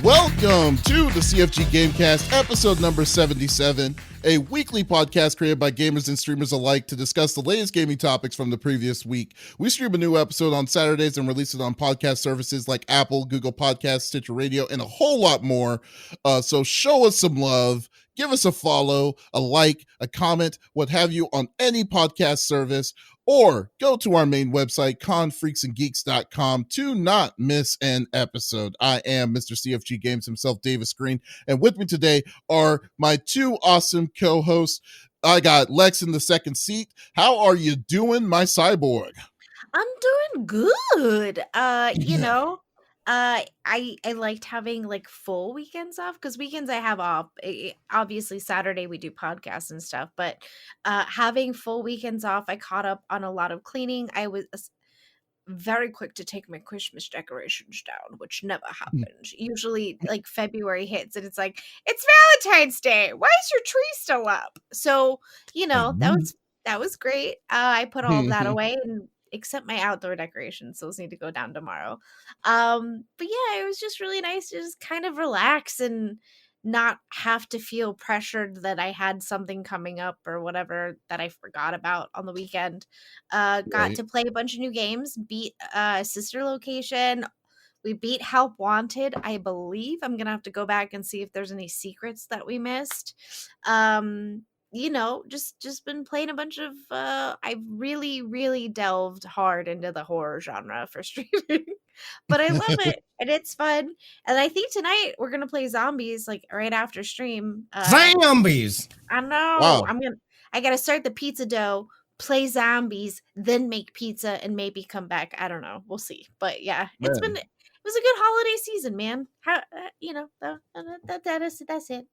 Welcome to the CFG GameCast, episode number 77, a weekly podcast created by gamers and streamers alike to discuss the latest gaming topics from the previous week. We stream a new episode on Saturdays and release it on podcast services like Apple, Google Podcasts, Stitcher Radio, and a whole lot more. So show us some love. Give us a follow, a like, a comment, what have you on any podcast service, or go to our main website, confreaksandgeeks.com, to not miss an episode. I am Mr. CFG Games himself, Davis Green, and with me today are my two awesome co-hosts. I got Lex in the second seat. How are you doing, my cyborg? I'm doing good. I liked having like full weekends off because weekends I have off. Obviously, Saturday we do podcasts and stuff, but having full weekends off, I caught up on a lot of cleaning. I was very quick to take my Christmas decorations down, which never happened. Usually, like February hits and it's like, it's Valentine's Day. Why is your tree still up? So, that was great. I put all of that away and except my outdoor decorations. Those need to go down tomorrow. But yeah, it was just really nice to just kind of relax and not have to feel pressured that I had something coming up or whatever that I forgot about on the weekend. Got to play a bunch of new games, beat Sister Location. We beat Help Wanted, I believe. I'm gonna have to go back and see if there's any secrets that we missed. Just been playing a bunch of I've really delved hard into the horror genre for streaming. But I love it and it's fun. And I think tonight we're gonna play zombies like right after stream. Zombies. I know. Wow. I gotta start the pizza dough, play zombies, then make pizza and maybe come back. I don't know. We'll see. But yeah, it was a good holiday season, man. How that's it.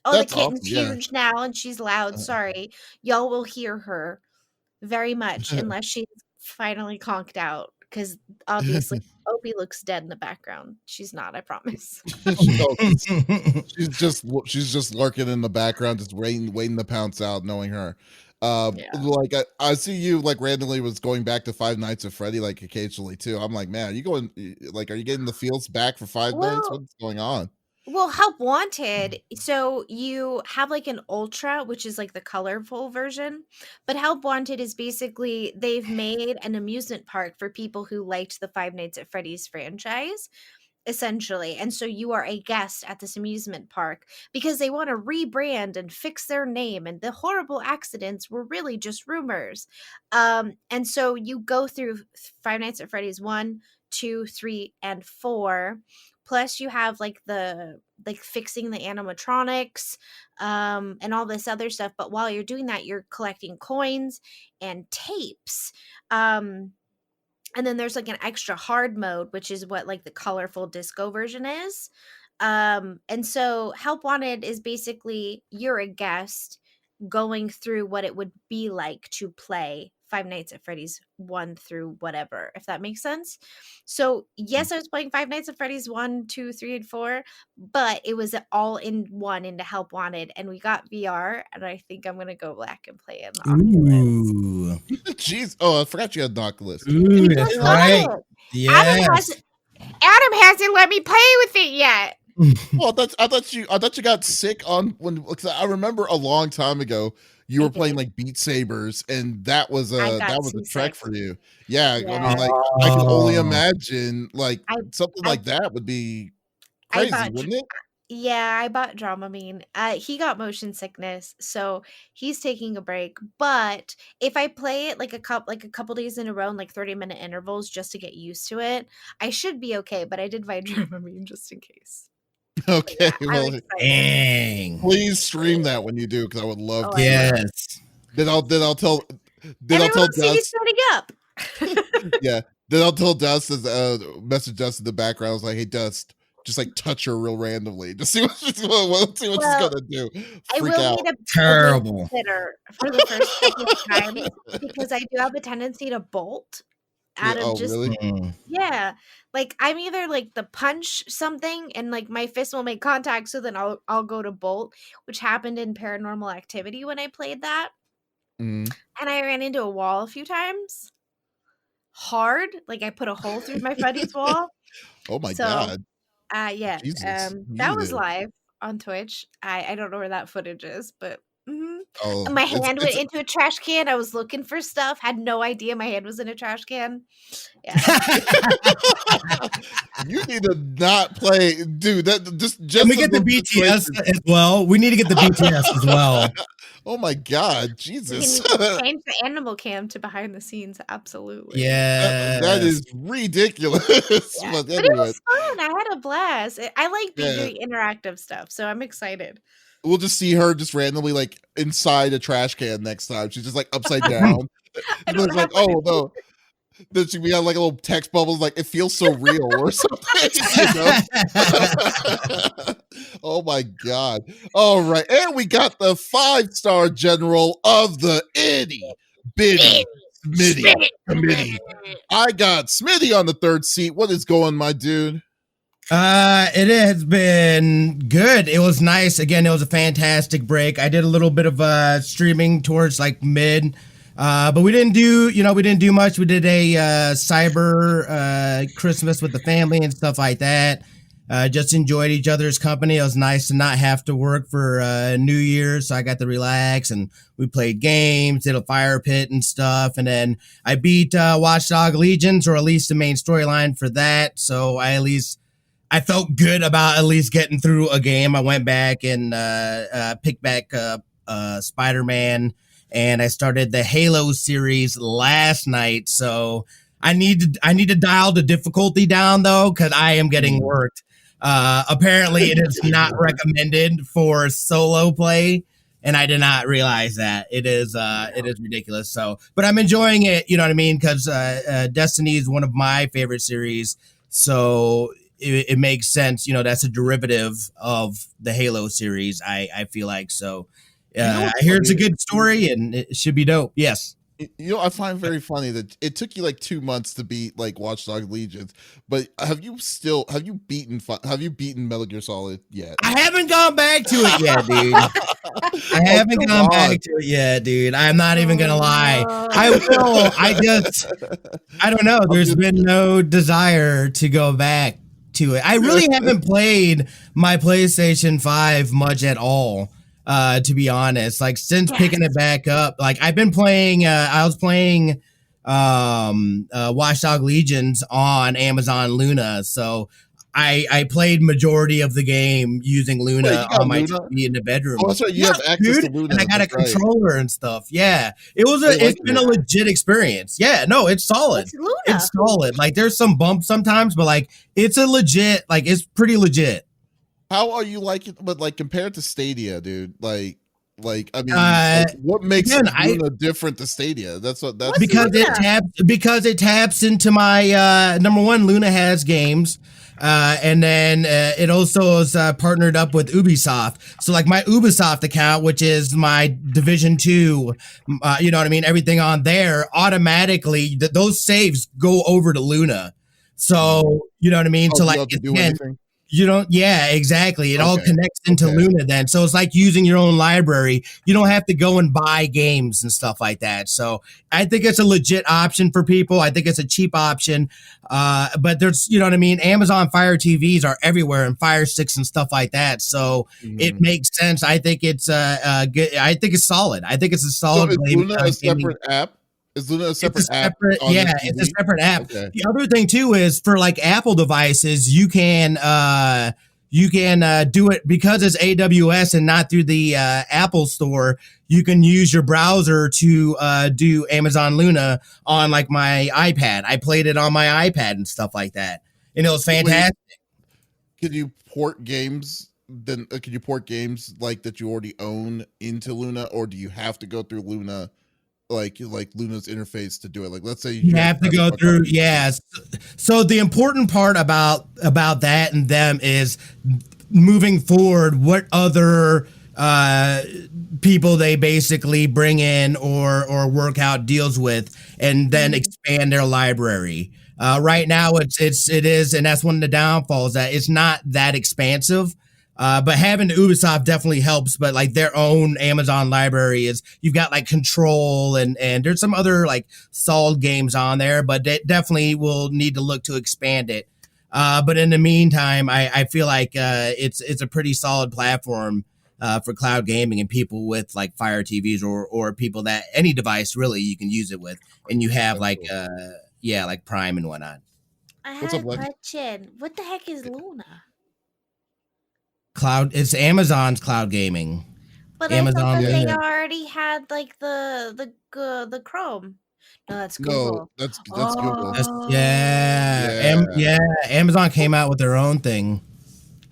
Oh, That's the kitten's awesome, huge now and she's loud. Sorry. Y'all will hear her very much unless she's finally conked out. Because obviously Opie looks dead in the background. She's not, I promise. she's just lurking in the background, just waiting to pounce out, knowing her. Like I see you like randomly was going back to Five Nights at Freddy like occasionally too. I'm like, man, are you getting the feels back for Five Nights? What's going on? Well, Help Wanted, so you have like an Ultra, which is like the colorful version, but Help Wanted is basically they've made an amusement park for people who liked the Five Nights at Freddy's franchise, essentially. And so you are a guest at this amusement park because they want to rebrand and fix their name, and the horrible accidents were really just rumors. And so you go through Five Nights at Freddy's 1, 2, 3, and 4. Plus you have like fixing the animatronics and all this other stuff. But while you're doing that, you're collecting coins and tapes. And then there's like an extra hard mode, which is what like the colorful disco version is. And so Help Wanted is basically you're a guest going through what it would be like to play Five Nights at Freddy's 1 through whatever, if that makes sense. So yes, I was playing Five Nights at Freddy's 1, 2, 3, and 4, but it was all in one into Help Wanted, and we got VR, and I think I'm gonna go back and play it on Oculus. Jeez, I forgot you had the Oculus. That's right. Yes. Adam hasn't let me play with it yet. Well, I thought you got sick because I remember a long time ago you were playing like Beat Sabers, and that was a trek for you. Yeah. I mean, like I can only imagine like something like that would be crazy, wouldn't it? Yeah, I bought Dramamine. He got motion sickness, so he's taking a break. But if I play it like a couple days in a row, in like 30-minute intervals, just to get used to it, I should be okay. But I did buy Dramamine just in case. Okay, yeah, dang. Please stream that when you do, because I would love to. Yes. Then I'll tell Dust. Setting up. Yeah. Then I'll tell Dust message Dust in the background. I was like, hey Dust, just like touch her real randomly to see what she's gonna do. I will need a terrible for the first couple of times because I do have a tendency to bolt. Really? Yeah, like I'm either like the punch something and like my fist will make contact, so then I'll go to bolt, which happened in Paranormal Activity when I played that, and I ran into a wall a few times. Hard, like I put a hole through my buddy's wall. Oh my god! Yeah. Jesus, That you was did. live on Twitch. I don't know where that footage is, but Oh, my hand went it's into a trash can. I was looking for stuff. Had no idea my hand was in a trash can. Yeah. you need to not play, dude. That Can just we in get the those BTS situations. as well? We need to get the BTS as well. Oh my god, We Jesus. can change the animal cam to behind the scenes. Absolutely. That Yes. is ridiculous. Yeah. But But it anyway, was fun. I had a blast. I like yeah, doing interactive stuff, so I'm excited. we'll just see her just randomly like inside a trash can next time. She's just like upside down. I And don't it's like, have one oh of no. Then she got like a little text bubbles, like it feels so real or something, you know? Oh my god. All right. And we got the 5-star general of the itty bitty Smitty committee. I got Smitty on the third seat. What is going, my dude? It has been good. It was nice. Again, it was a fantastic break. I did a little bit of streaming towards like mid, but we didn't do much. We did a cyber Christmas with the family and stuff like that. Just enjoyed each other's company. It was nice to not have to work for New Year's, so I got to relax, and we played games, did a fire pit and stuff, and then I beat Watchdog Legions, or at least the main storyline for that. So I felt good about at least getting through a game. I went back and picked back Spider-Man, and I started the Halo series last night. So I need to dial the difficulty down though, because I am getting worked. Apparently, it is not recommended for solo play, and I did not realize that. It is ridiculous. So, but I'm enjoying it. You know what I mean? Because Destiny is one of my favorite series. So it makes sense. You know, that's a derivative of the Halo series. I feel like so. I hear it's a good story and it should be dope. Yes. You know, I find very funny that it took you like 2 months to beat like Watchdog Legions, but have you beaten Metal Gear Solid yet? I haven't gone back to it yet, dude. I haven't gone back to it yet, dude. I'm not even gonna lie. I will. I don't know. There's been no desire to go back to it. I really haven't played my PlayStation 5 much at all. To be honest, like since picking it back up, like I've been playing, I was playing Watchdog Legions on Amazon Luna. So I played majority of the game using Luna on my TV in the bedroom. Oh, that's right. You have access to Luna. And I got a controller and stuff. Yeah. It's been a legit experience. Yeah, no, it's solid. It's solid. Like there's some bumps sometimes, but like it's a legit, like it's pretty legit. How are you like it? But like compared to Stadia, dude, like I mean, what makes Luna different to Stadia? That's because it taps into my number one. Luna has games, and then it also is partnered up with Ubisoft. So like my Ubisoft account, which is my Division 2, you know what I mean. Everything on there automatically, those saves go over to Luna. So you know what I mean. So like you don't, yeah, exactly. It all connects into Luna then. So it's like using your own library. You don't have to go and buy games and stuff like that. So I think it's a legit option for people. I think it's a cheap option. But there's, you know what I mean? Amazon Fire TVs are everywhere and Fire Sticks and stuff like that. So it makes sense. I think it's good. I think it's solid. I think it's a solid. So is Luna a separate app? Is Luna a separate app? Yeah, it's a separate app. Okay. The other thing too is for like Apple devices, you can do it because it's AWS and not through the Apple Store. You can use your browser to do Amazon Luna on like my iPad. I played it on my iPad and stuff like that, and it was fantastic. Could you port games? Then could you port games like that you already own into Luna, or do you have to go through Luna? Like Luna's interface to do it. Like let's say you have to go through. Yes. So the important part about that and them is moving forward. What other people they basically bring in or work out deals with, and then expand their library. Right now it is, and that's one of the downfalls, that it's not that expansive. But having the Ubisoft definitely helps, but like their own Amazon library is, you've got like Control and there's some other like solid games on there, but they definitely will need to look to expand it. But in the meantime, I feel like it's a pretty solid platform for cloud gaming and people with like Fire TVs or people that any device really you can use it with, and you have like like Prime and whatnot. I What's had up, a Lex? question. What the heck is Luna? Cloud, it's Amazon's cloud gaming. But I thought Amazon that they Luna. already had like the Chrome. No, that's No, Google. that's Google. Yeah, Yeah. Amazon came out with their own thing.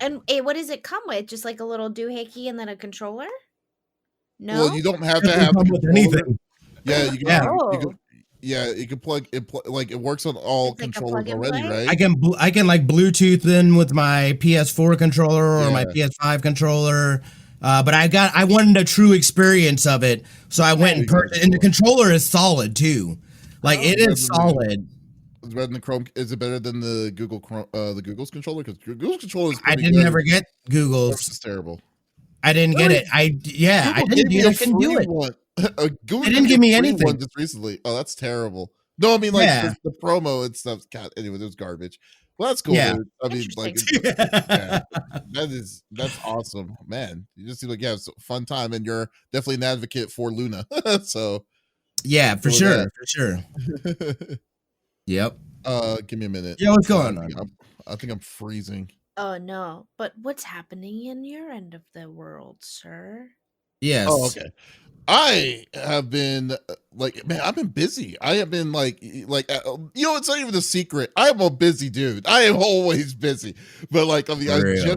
And what does it come with? Just like a little doohickey and then a controller? Well, No? you don't have It to doesn't have the come with controller. anything. Yeah, Yeah. you can Oh, yeah, you can plug it like it works on all it's like a controllers plug and already, play? right? I can like Bluetooth in with my PS4 controller or my Yeah. PS5 controller. But I wanted a true experience of it, so I went Right. and purchased. And the controller is solid too, like Oh. it Better is than solid. it's better than the Chrome. Is it better than the Google Chrome, the Google's controller? Because Google's controller is I pretty didn't good. ever get Yours Google's. is terrible. I didn't get Really? it. I Google didn't gave do me it. a I couldn't do free it. one. Google They gave didn't me a give me free anything. one just recently. Oh, that's terrible. No, I mean like Yeah, the promo and stuff. God, anyway, it was garbage. Well, that's cool, yeah. dude. I mean, like, Interesting. yeah, that's awesome, man. You just seem like it's a fun time, and you're definitely an advocate for Luna. So Yeah, let's for go sure, with for sure. that. Yep. Give me a minute. Yeah, what's I going think on? I think I'm freezing. Oh no. But what's happening in your end of the world, sir? Oh, Yes. okay. I have been like, man, I've been busy. I have been you know, it's not even a secret. I am a busy dude. I am always busy. But like, I mean, For real.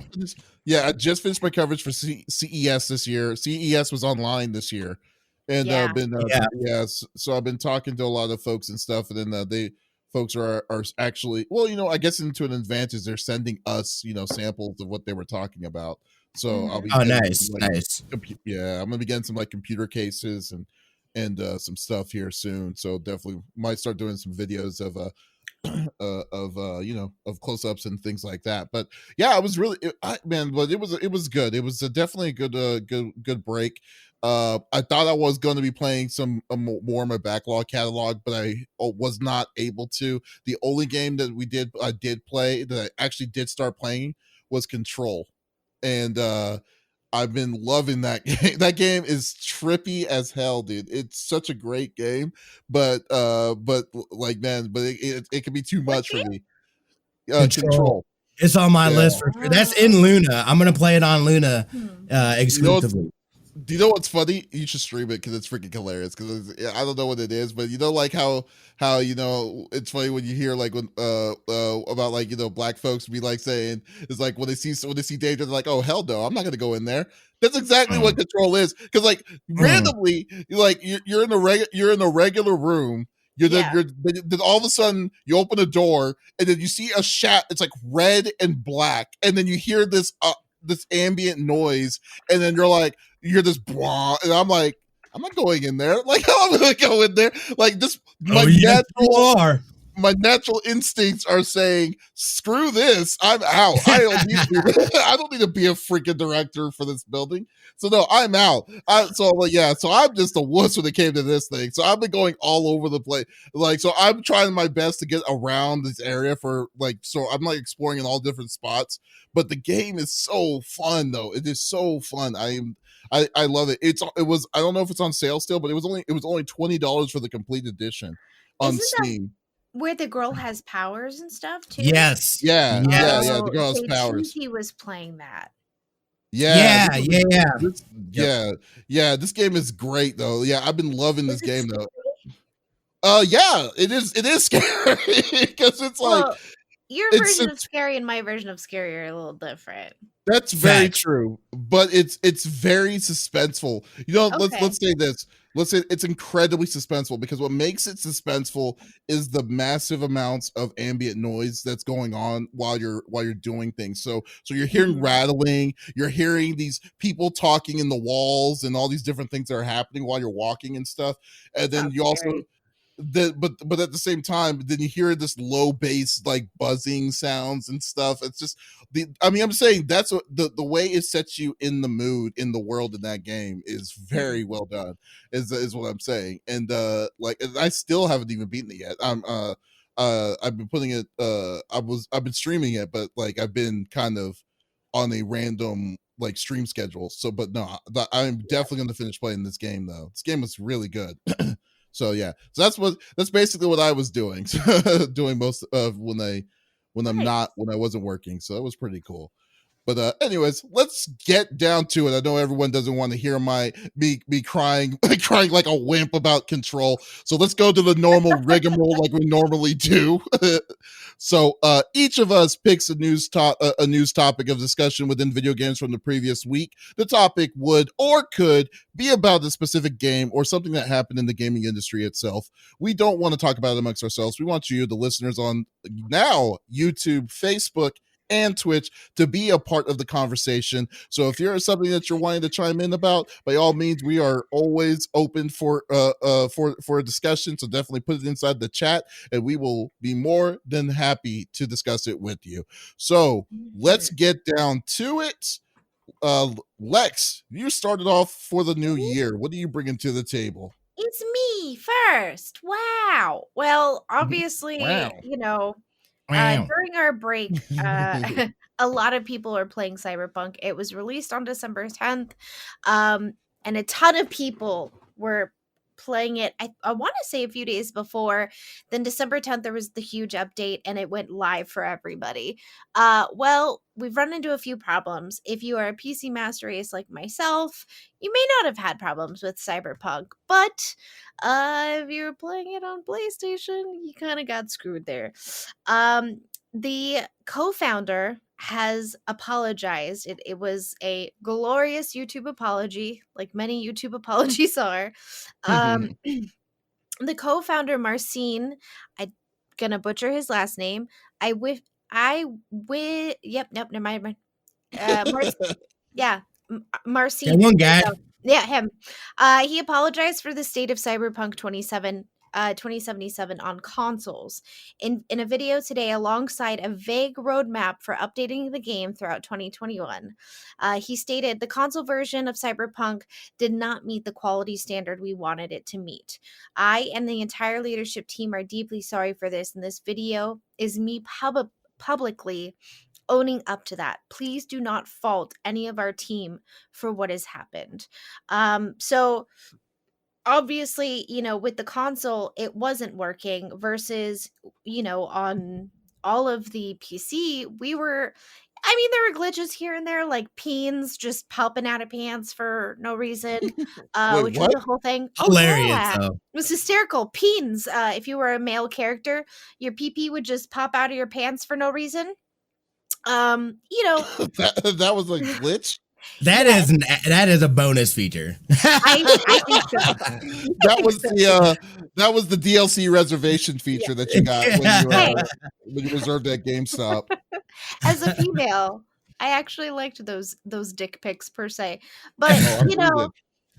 I just finished my coverage for CES this year. CES was online this year, and Yeah. Yeah. so I've been talking to a lot of folks and stuff, and then they folks are actually, well, you know, I guess into an advantage, they're sending us, you know, samples of what they were talking about. So I'll Mhm. be Oh, getting nice, some, like, nice. yeah, I'm gonna be getting some like computer cases and some stuff here soon. So definitely might start doing some videos of you know, of close-ups and things like that. But yeah, I was really man, but it was good. It was definitely a good break. I thought I was going to be playing some more of my backlog catalog, but I was not able to. The only game that I did play that I actually did start playing was Control, and I've been loving that game. That game is trippy as hell, dude. It's such a great game, but like, man, but it can be too What much for game? me. Control. Control. It's on my Yeah. list for sure. That's Oh. in Luna. I'm gonna play it on Luna Hmm. You know what's exclusively. Do you know what's funny? You should stream it because it's freaking hilarious. Because I don't know what it is, but you know, like how you know, it's funny when you hear like when about like, you know, black folks be like saying, it's like when they see danger, they're like, oh hell no, I'm not gonna go in there. That's exactly what Mm. Control is. Because like Mm. randomly, you're in a regular room. Yeah. Then all of a sudden you open a door and then you see a shot. It's like red and black, and then you hear this ambient noise, and then you're this blah, and I'm like, I'm not going in there. Like, how am I gonna go in there? Like, this Oh yes, you are. my natural instincts are saying, screw this, I'm out. I don't need to be, I don't need to be a freaking director for this building. So no, I'm out. So I'm just a wuss when it came to this thing. So I've been going all over the place. Like, so I'm trying my best to get around this area for like, so I'm like exploring in all different spots. But the game is so fun though. It is so fun. I love it. It was, I don't know if it's on sale still, but it was only $20 for the complete edition on Isn't that Steam. where the girl has powers and stuff too? Yes. Yeah, Yes. yeah. The girl has so powers. Smitty was playing that. Yeah, Yeah. Yeah. this, yeah. This game is great though. Yeah, I've been loving this Is it game though. scary? Yeah, it is. It is scary because it's like Well, your it's version of scary and my version of scary are a little different. that's very Facts. true, but it's very suspenseful. You know, Okay. let's say this. Let's say it's incredibly suspenseful because what makes it suspenseful is the massive amounts of ambient noise that's going on while you're doing things. So you're hearing Mhm. rattling, you're hearing these people talking in the walls and all these different things that are happening while you're walking and stuff. And then Sounds you also scary. but at the same time, then you hear this low bass like buzzing sounds and stuff. It's just I'm saying that's what the way it sets you in the mood in the world in that game is very well done, is what I'm saying. And like, and I still haven't even beaten it yet. I've been putting it. I've been streaming it, but like I've been kind of on a random like stream schedule. So, but no, I'm definitely going to finish playing this game though. This game was really good. So yeah, so that's basically what I was doing, doing most of when I wasn't working. So that was pretty cool. But anyways, let's get down to it. I know everyone doesn't want to hear me crying crying like a wimp about Control. So let's go to the normal rigmarole like we normally do. So each of us picks a news topic of discussion within video games from the previous week. The topic would or could be about a specific game or something that happened in the gaming industry itself. We don't want to talk about it amongst ourselves. We want you, the listeners on now YouTube, Facebook, and Twitch, to be a part of the conversation. So if you're something that you're wanting to chime in about, by all means, we are always open for a discussion. So definitely put it inside the chat, and we will be more than happy to discuss it with you. So let's get down to it. Lex, you started off for the new year. What are you bringing to the table? It's me first. Wow. Well, obviously, Wow. during our break, a lot of people are playing Cyberpunk. It was released on December 10th, and a ton of people were playing it. I want to say a few days before. Then December 10th, there was the huge update, and it went live for everybody. Well, we've run into a few problems. If you are a PC master race like myself, you may not have had problems with Cyberpunk, but if you're playing it on PlayStation, you kind of got screwed there. The co-founder has apologized. It was a glorious YouTube apology, like many YouTube apologies are. The co-founder Marcin, I'm gonna butcher his last name. Yep, nope, never mind. Marcin. One guy. Yeah, him. He apologized for the state of Cyberpunk 2077 on consoles. In a video today, alongside a vague roadmap for updating the game throughout 2021, he stated the console version of Cyberpunk did not meet the quality standard we wanted it to meet. I and the entire leadership team are deeply sorry for this, and this video is me publicly owning up to that. Please do not fault any of our team for what has happened. So obviously, with the console, it wasn't working versus, on all of the PC, there were glitches here and there, like peens just popping out of pants for no reason, Wait, which what? was the whole thing. Hilarious, Yeah. though. It was hysterical. Peens, if you were a male character, your PP would just pop out of your pants for no reason. That was a glitch. That is a bonus feature. I think so. That was the DLC reservation feature that you got when you reserved at GameStop. As a female, I actually liked those dick pics per se, but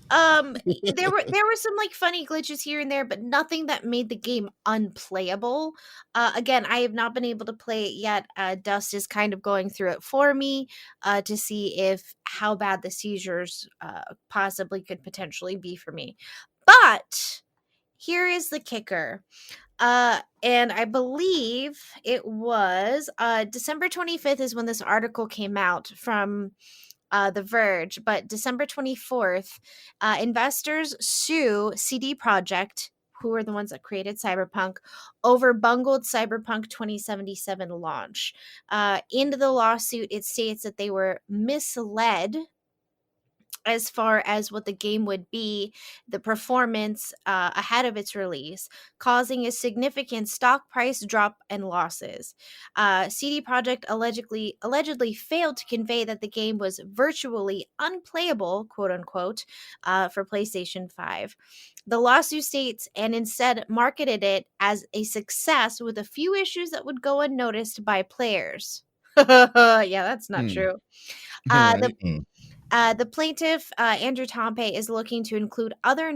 there were some like funny glitches here and there, but nothing that made the game unplayable. Again, I have not been able to play it yet. Dust is kind of going through it for me to see how bad the seizures possibly could potentially be for me. But here is the kicker. And I believe it was December 25th is when this article came out from The Verge, but December 24th, investors sue CD Projekt, who are the ones that created Cyberpunk, over bungled Cyberpunk 2077 launch. In the lawsuit, it states that they were misled as far as what the game would be, the performance ahead of its release, causing a significant stock price drop and losses. CD Projekt allegedly failed to convey that the game was virtually unplayable, quote unquote, for PlayStation 5. The lawsuit states, and instead marketed it as a success with a few issues that would go unnoticed by players. Yeah, that's not true. The plaintiff, Andrew Tompe, is looking to include other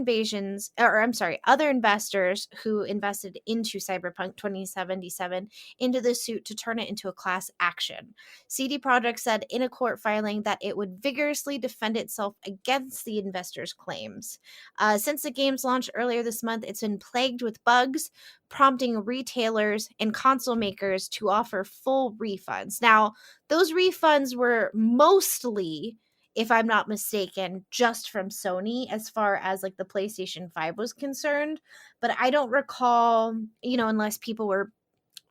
other investors who invested into Cyberpunk 2077 into the suit to turn it into a class action. CD Projekt said in a court filing that it would vigorously defend itself against the investors' claims. Since the game's launch earlier this month, it's been plagued with bugs, prompting retailers and console makers to offer full refunds. Now, those refunds were mostly, if I'm not mistaken, just from Sony as far as like the PlayStation 5 was concerned. But I don't recall, unless people were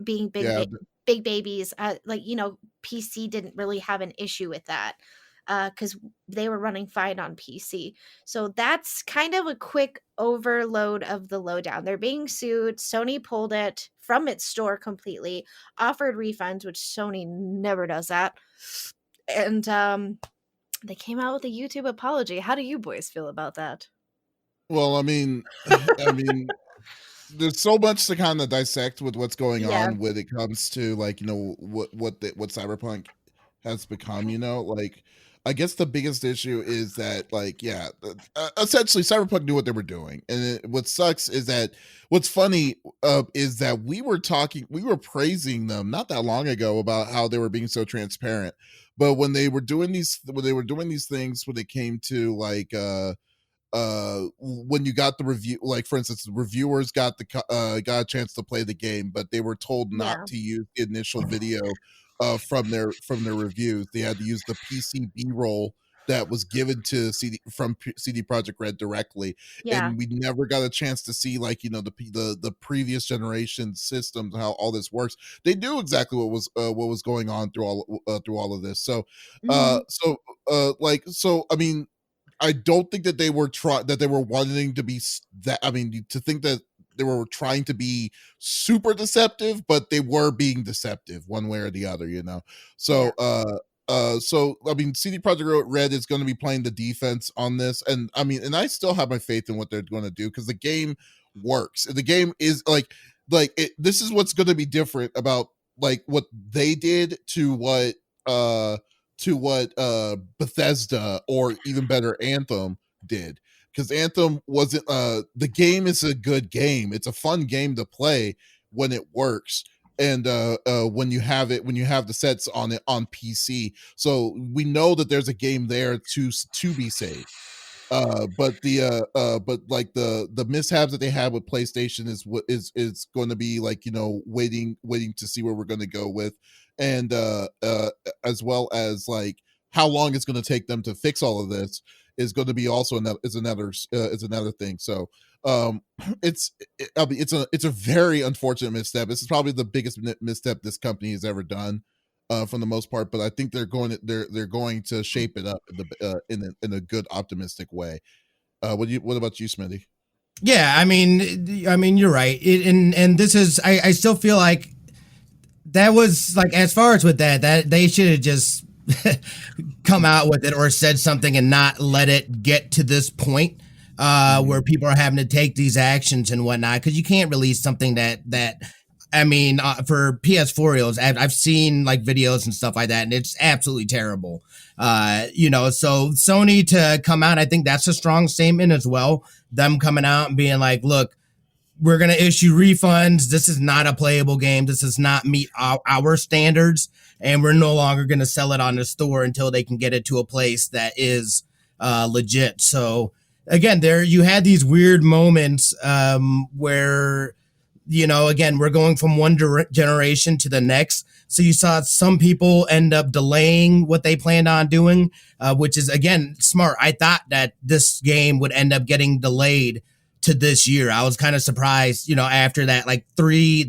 being Yeah, big babies, PC didn't really have an issue with that because they were running fine on PC. So that's kind of a quick overload of the lowdown. They're being sued. Sony pulled it from its store completely, offered refunds, which Sony never does that. And they came out with a YouTube apology. How do you boys feel about that? well, I mean, there's so much to kind of dissect with what's going Yeah. on when it comes to like what Cyberpunk has become. Like I guess the biggest issue is that like essentially Cyberpunk knew what they were doing, and what sucks is that what's funny is that we were praising them not that long ago about how they were being so transparent, but when they were doing these things when it came to like when you got the review, like for instance the reviewers got a chance to play the game, but they were told not Yeah. to use the initial video from their reviews. They had to use the PC B-roll that was given to CD Projekt Red directly, Yeah. and we never got a chance to see like the previous generation systems, how all this works. They knew exactly what was going on through all of this. So Mhm. I mean, I don't think that they were wanting to be to think that they were trying to be super deceptive, but they were being deceptive one way or the other, So so I mean CD Projekt Red is going to be playing the defense on this, and I still have my faith in what they're going to do because the game works. The game is this is what's going to be different about like what they did to what Bethesda or even better Anthem did, because Anthem wasn't the game is a good game. It's a fun game to play when it works, and when you have the sets on it on PC. So we know that there's a game there to be saved. But like the mishaps that they had with PlayStation is going to be like waiting to see where we're going to go with, and as well as like how long it's going to take them to fix all of this is going to be also another thing. So it's a very unfortunate misstep. This is probably the biggest misstep this company has ever done. For the most part, but I think they're going to shape it up in a good optimistic way. What about you, Smitty? Yeah, I mean, you're right. And this is, I still feel like that was like, as far as with that they should have just come out with it or said something and not let it get to this point where people are having to take these actions and whatnot, because you can't release something that I mean, for PS4, I've seen like videos and stuff like that, and it's absolutely terrible. So Sony to come out, I think that's a strong statement as well. Them coming out and being like, look, we're going to issue refunds. This is not a playable game. This does not meet our standards, and we're no longer going to sell it on the store until they can get it to a place that is legit. So again, there you had these weird moments where, again, we're going from one generation to the next. So you saw some people end up delaying what they planned on doing, which is, again, smart. I thought that this game would end up getting delayed to this year. I was kind of surprised, after that, like 3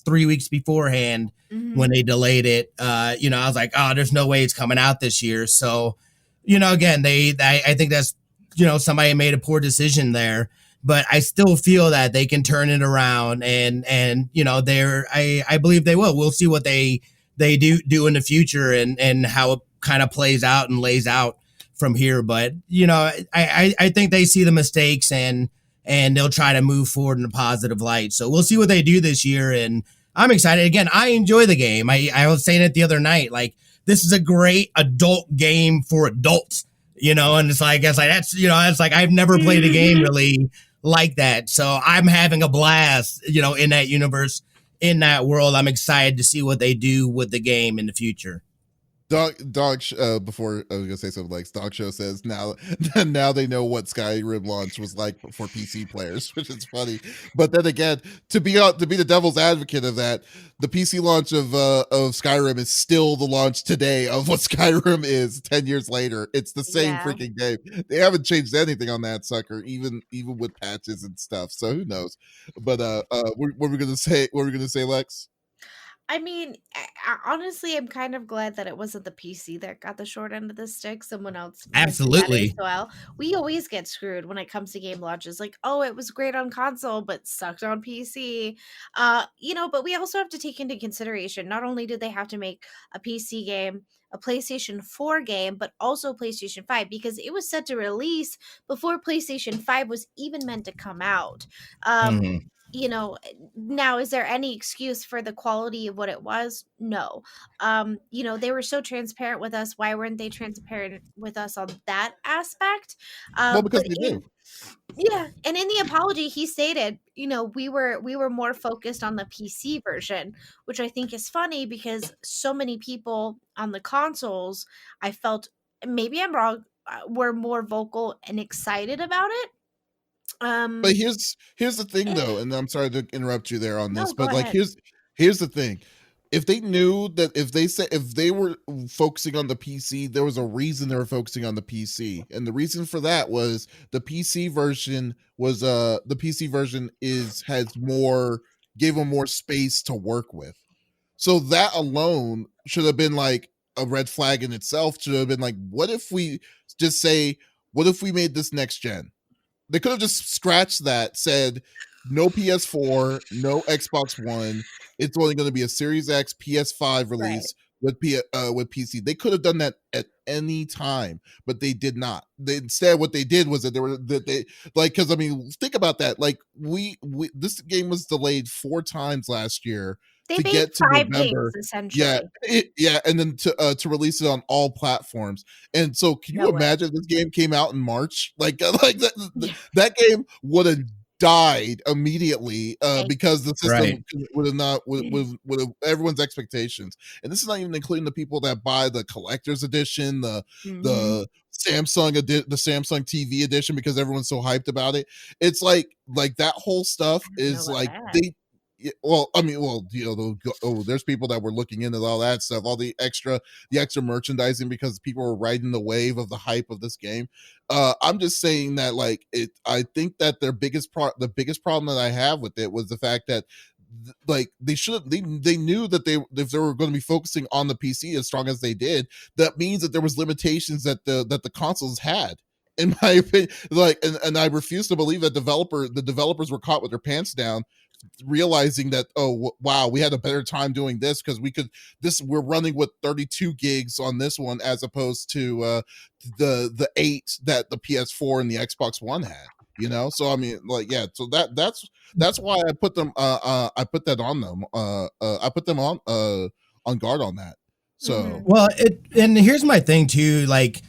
weeks beforehand, when they delayed it, I was like, oh, there's no way it's coming out this year. So, again, I think that's, somebody made a poor decision there. But I still feel that they can turn it around, and I believe they will. We'll see what they do in the future, and how it kind of plays out and lays out from here. But I think they see the mistakes, and they'll try to move forward in a positive light. So we'll see what they do this year, and I'm excited. Again, I enjoy the game. I was saying it the other night, like, this is a great adult game for adults. And it's like that's it's like I've never played a game really like that, so I'm having a blast, in that universe, in that world. I'm excited to see what they do with the game in the future. Before I was gonna say something like Dog Show says now they know what Skyrim launch was like for PC players, which is funny. But then again, to be the devil's advocate of that, the PC launch of Skyrim is still the launch today of what Skyrim is 10 years later. It's the same freaking game. They haven't changed anything on that sucker, even with patches and stuff. So who knows? But what were we gonna say? What were we gonna say, Lex? I mean, honestly, I'm kind of glad that it wasn't the PC that got the short end of the stick. Someone else went through that Absolutely. as well. We always get screwed when it comes to game launches. Like, oh, it was great on console, but sucked on PC. But we also have to take into consideration, not only did they have to make a PC game, a PlayStation 4 game, but also PlayStation 5, because it was set to release before PlayStation 5 was even meant to come out. Mhm. Now, is there any excuse for the quality of what it was? No. They were so transparent with us. Why weren't they transparent with us on that aspect? Well, because But they do. yeah, and in the apology, he stated, we were more focused on the PC version, which I think is funny because so many people on the consoles, I felt, maybe I'm wrong, were more vocal and excited about it. But here's the thing though, and I'm sorry to interrupt you there on No, this, go but like ahead. here's the thing. If they knew that if they were focusing on the PC, there was a reason they were focusing on the PC. And the reason for that was the PC version has more, gave them more space to work with. So that alone should have been like a red flag in itself. Should have been like, what if we made this next gen? They could have just scratched that, said no PS4, no Xbox One. It's only going to be a Series X, PS5 release with PC. They could have done that at any time, but they did not. Instead, what they did was because I mean, think about that. Like we this game was delayed 4 times last year They to made get to 5 November. games, essentially. And then to release it on all platforms. And so, can you imagine if this game came out in March? Like that game would have died immediately because the system would have not would have everyone's expectations. And this is not even including the people that buy the collector's edition, the Samsung TV edition, because everyone's so hyped about it. It's like that whole stuff is like there's people that were looking into all that stuff, all the extra merchandising, because people were riding the wave of the hype of this game. I'm just saying that I think that the biggest problem that I have with it was the fact that they knew that if they were going to be focusing on the PC as strong as they did, that means that there was limitations that the consoles had. In my opinion, and I refuse to believe that the developers were caught with their pants down, realizing that, wow, we had a better time doing this because we're running with 32 gigs on this one as opposed to the 8 that the PS4 and the Xbox One had. So I mean, so that's why I put them I put that on them. I put them on guard on that. So and here's my thing too, like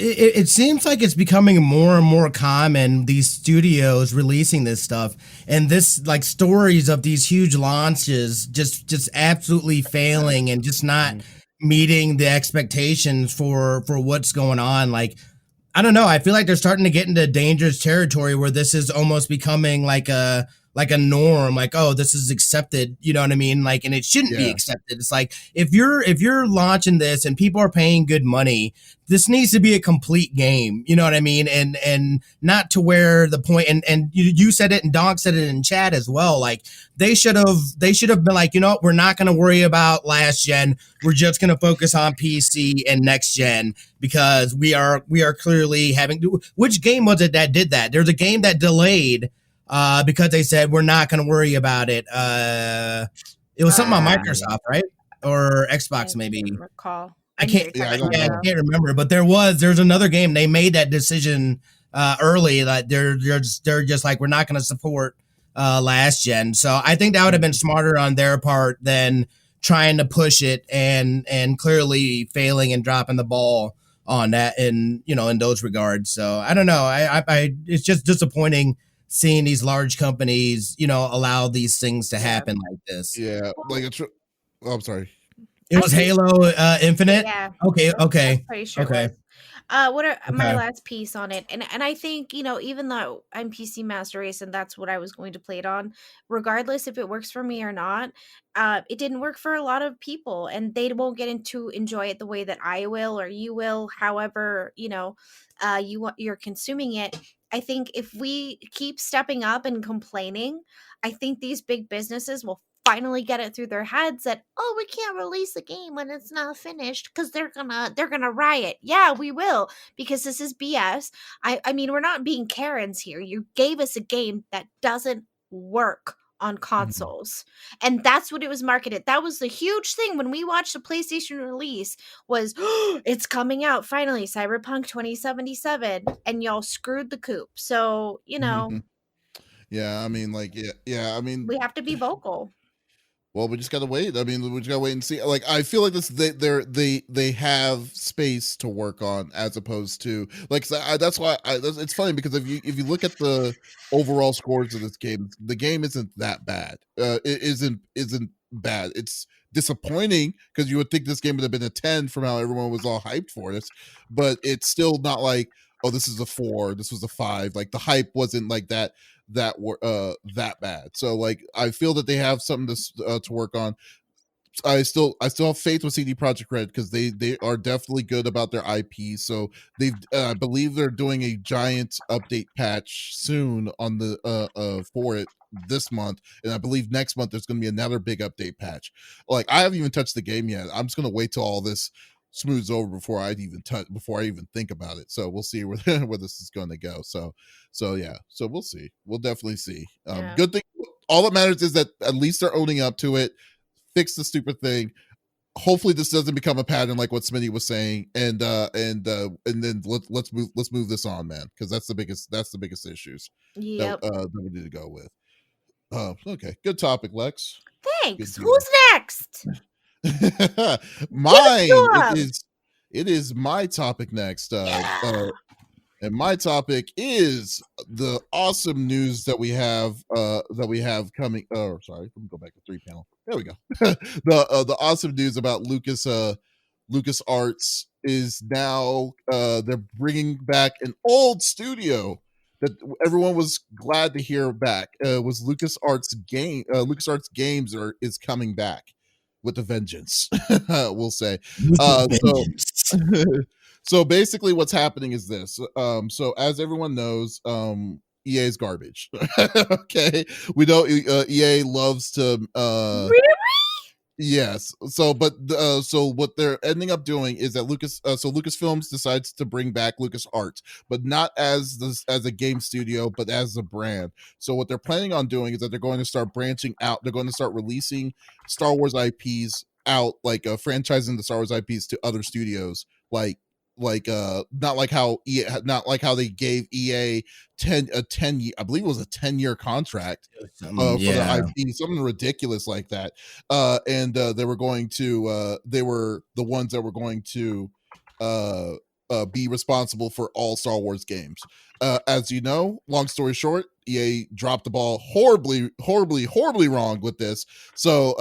it seems like it's becoming more and more common, these studios releasing this stuff, and this like stories of these huge launches just absolutely failing and just not meeting the expectations for what's going on. Like, I don't know, I feel like they're starting to get into dangerous territory where this is almost becoming like a norm, like, oh, this is accepted, you know what I mean? Like, and it shouldn't be accepted. It's like, if you're launching this and people are paying good money, this needs to be a complete game, you know what I mean? And not to where the point, and you said it, and Donk said it in chat as well, like they should have been like, we're not going to worry about last gen, we're just going to focus on PC and next gen, because we are clearly having, which game was it that did that? There's a game that delayed because they said we're not going to worry about it. It was something on Microsoft, right? Or Xbox, maybe. Recall. I can't remember. But there's another game. They made that decision early, that they're just like, we're not going to support last gen. So I think that would have been smarter on their part than trying to push it and clearly failing and dropping the ball on that, and in those regards. So I don't know. I it's just disappointing seeing these large companies, allow these things to happen like this. Yeah, like oh, I'm sorry. It was Halo Infinite. Yeah. Okay. I'm pretty sure it was. What are my Okay. last piece on it? And I think, even though I'm PC Master Race and that's what I was going to play it on, regardless if it works for me or not, it didn't work for a lot of people and they won't get into enjoy it the way that I will or you will, however, you're consuming it. I think if we keep stepping up and complaining, I think these big businesses will finally get it through their heads that, oh, we can't release a game when it's not finished because they're gonna riot. Yeah, we will, because this is BS. I mean, we're not being Karens here. You gave us a game that doesn't work on consoles, and that's what it was marketed. That was the huge thing when we watched the PlayStation release was it's coming out finally, Cyberpunk 2077, and y'all screwed the coop. So Yeah, I mean, I mean, we have to be vocal. well, we just gotta wait. I mean, we just gotta wait and see. Like, I feel like they have space to work on, as opposed to like that's why it's funny because if you look at the overall scores of this game, the game isn't that bad. It isn't bad. It's disappointing because you would think this game would have been a 10 from how everyone was all hyped for this, but it's still not like, oh, this is a 4, this was a 5. Like the hype wasn't like that bad. So like I feel that they have something to work on. I still have faith with CD Projekt Red because they are definitely good about their IP. So they've I believe they're doing a giant update patch soon on the for it this month, and I believe next month there's going to be another big update patch. Like I haven't even touched the game yet. I'm just going to wait till all this smooths over before I even think about it. So we'll see where this is going to go. So yeah, so we'll see. We'll definitely see. Good thing. All that matters is that at least they're owning up to it. Fix the stupid thing. Hopefully this doesn't become a pattern like what Smitty was saying, and then let's move this on, man, because that's the biggest issues that we need to go with. Okay, good topic, Lex. Thanks. Who's next? Mine. It is my topic next. And my topic is the awesome news that we have coming. Oh, sorry, let me go back to 3 panel. There we go. The awesome news about Lucas Arts is now they're bringing back an old studio that everyone was glad to hear back. Was Lucas Arts Games is coming back with a vengeance. We'll say. So basically what's happening is this. So as everyone knows, EA is garbage. Okay. We know EA loves to Really? Yes. So what they're ending up doing is that Lucasfilms decides to bring back LucasArts, but not as a game studio, but as a brand. So what they're planning on doing is that they're going to start branching out. They're going to start releasing Star Wars IPs out, like franchising the Star Wars IPs to other studios, not like how they gave EA a 10 year, I believe it was a 10-year contract for their IP, something ridiculous like that. And they were the ones that were going to be responsible for all Star Wars games. As you know, long story short, EA dropped the ball horribly wrong with this. So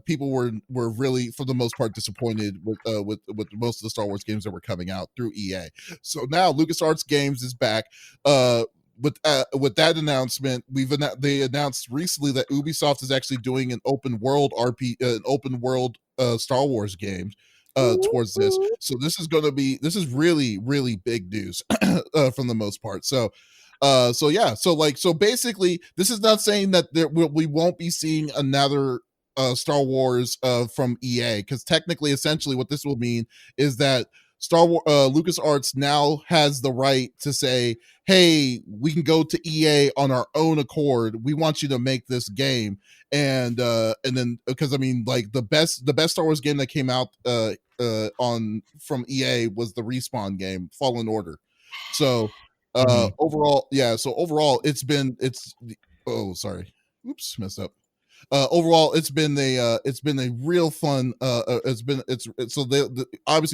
people were really, for the most part, disappointed with most of the Star Wars games that were coming out through EA. So now LucasArts Games is back. With that announcement, they announced recently that Ubisoft is actually doing an open world Star Wars game towards this. So this is really, really big news from the most part. So basically this is not saying that we won't be seeing another Star Wars from EA, because technically, essentially what this will mean is that LucasArts now has the right to say, hey, we can go to EA on our own accord. We want you to make this game. And then, because I mean, like the best Star Wars game that came out from EA was the Respawn game, Fallen Order. So overall, it's oh, sorry. Oops, messed up. overall, it's been a real fun. Obviously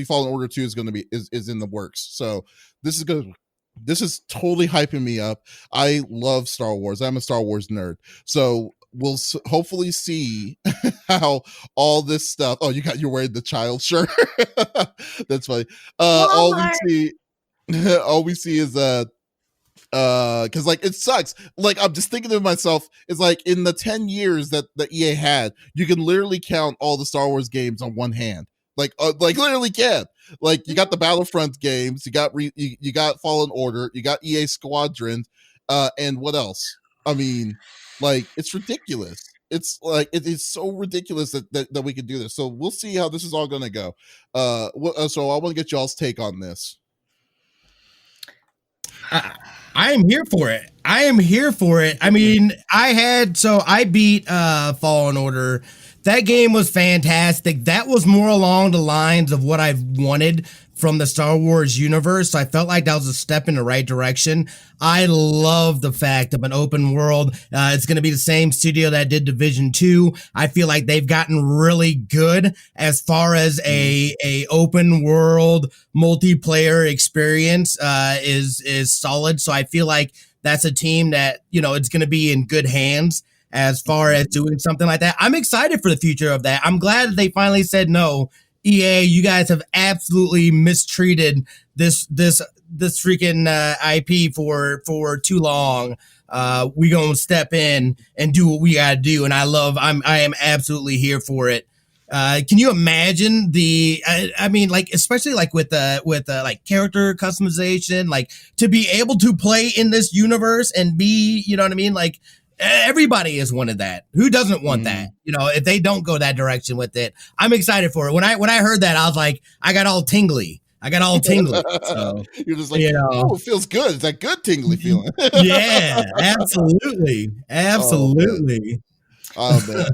Fallen Order 2 is going to be is in the works. So this is good. This is totally hyping me up. I love Star Wars. I'm a Star Wars nerd. So we'll hopefully see how all this stuff. Oh, you're wearing the child shirt. That's funny. All we see is because like it sucks. Like I'm just thinking to myself, it's like in the 10 years that the EA had, you can literally count all the Star Wars games on one hand. Like literally can. Like you got the Battlefront games, you got Fallen Order, you got EA Squadron, and what else? I mean, like it's ridiculous. It's like it is so ridiculous that we can do this. So we'll see how this is all going to go. So I want to get y'all's take on this. I am here for it. I mean, I beat Fallen Order. That game was fantastic. That was more along the lines of what I've wanted from the Star Wars universe. So I felt like that was a step in the right direction. I love the fact of an open world. It's going to be the same studio that did Division 2. I feel like they've gotten really good as far as a open world multiplayer experience is solid. So I feel like that's a team that, it's going to be in good hands as far as doing something like that. I'm excited for the future of that. I'm glad that they finally said no. EA, you guys have absolutely mistreated this freaking IP for too long. We gonna step in and do what we gotta do, and I am absolutely here for it. Can you imagine I mean, like, especially like with like character customization, like to be able to play in this universe and be, you know what I mean? Like everybody has wanted that. Who doesn't want that? If they don't go that direction with it, I'm excited for it. When I heard that, I was like, I got all tingly. So, you're just like, oh, it feels good. It's that good tingly feeling. Yeah, absolutely. Oh man.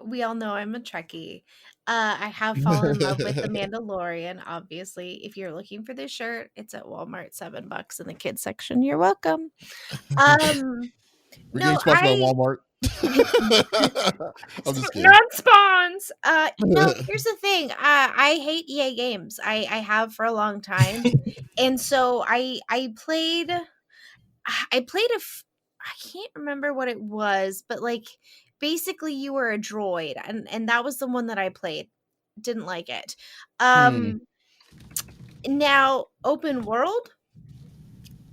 We all know I'm a Trekkie. I have fallen in love with The Mandalorian, obviously. If you're looking for this shirt, it's at Walmart, $7 in the kids section. You're welcome. We're getting sponsored by Walmart. I'm just kidding. Non-spawns. Here's the thing. I hate EA games. I have for a long time. And so I played I can't remember what it was, but like basically you were a droid and that was the one that I played. Didn't like it. Now open world,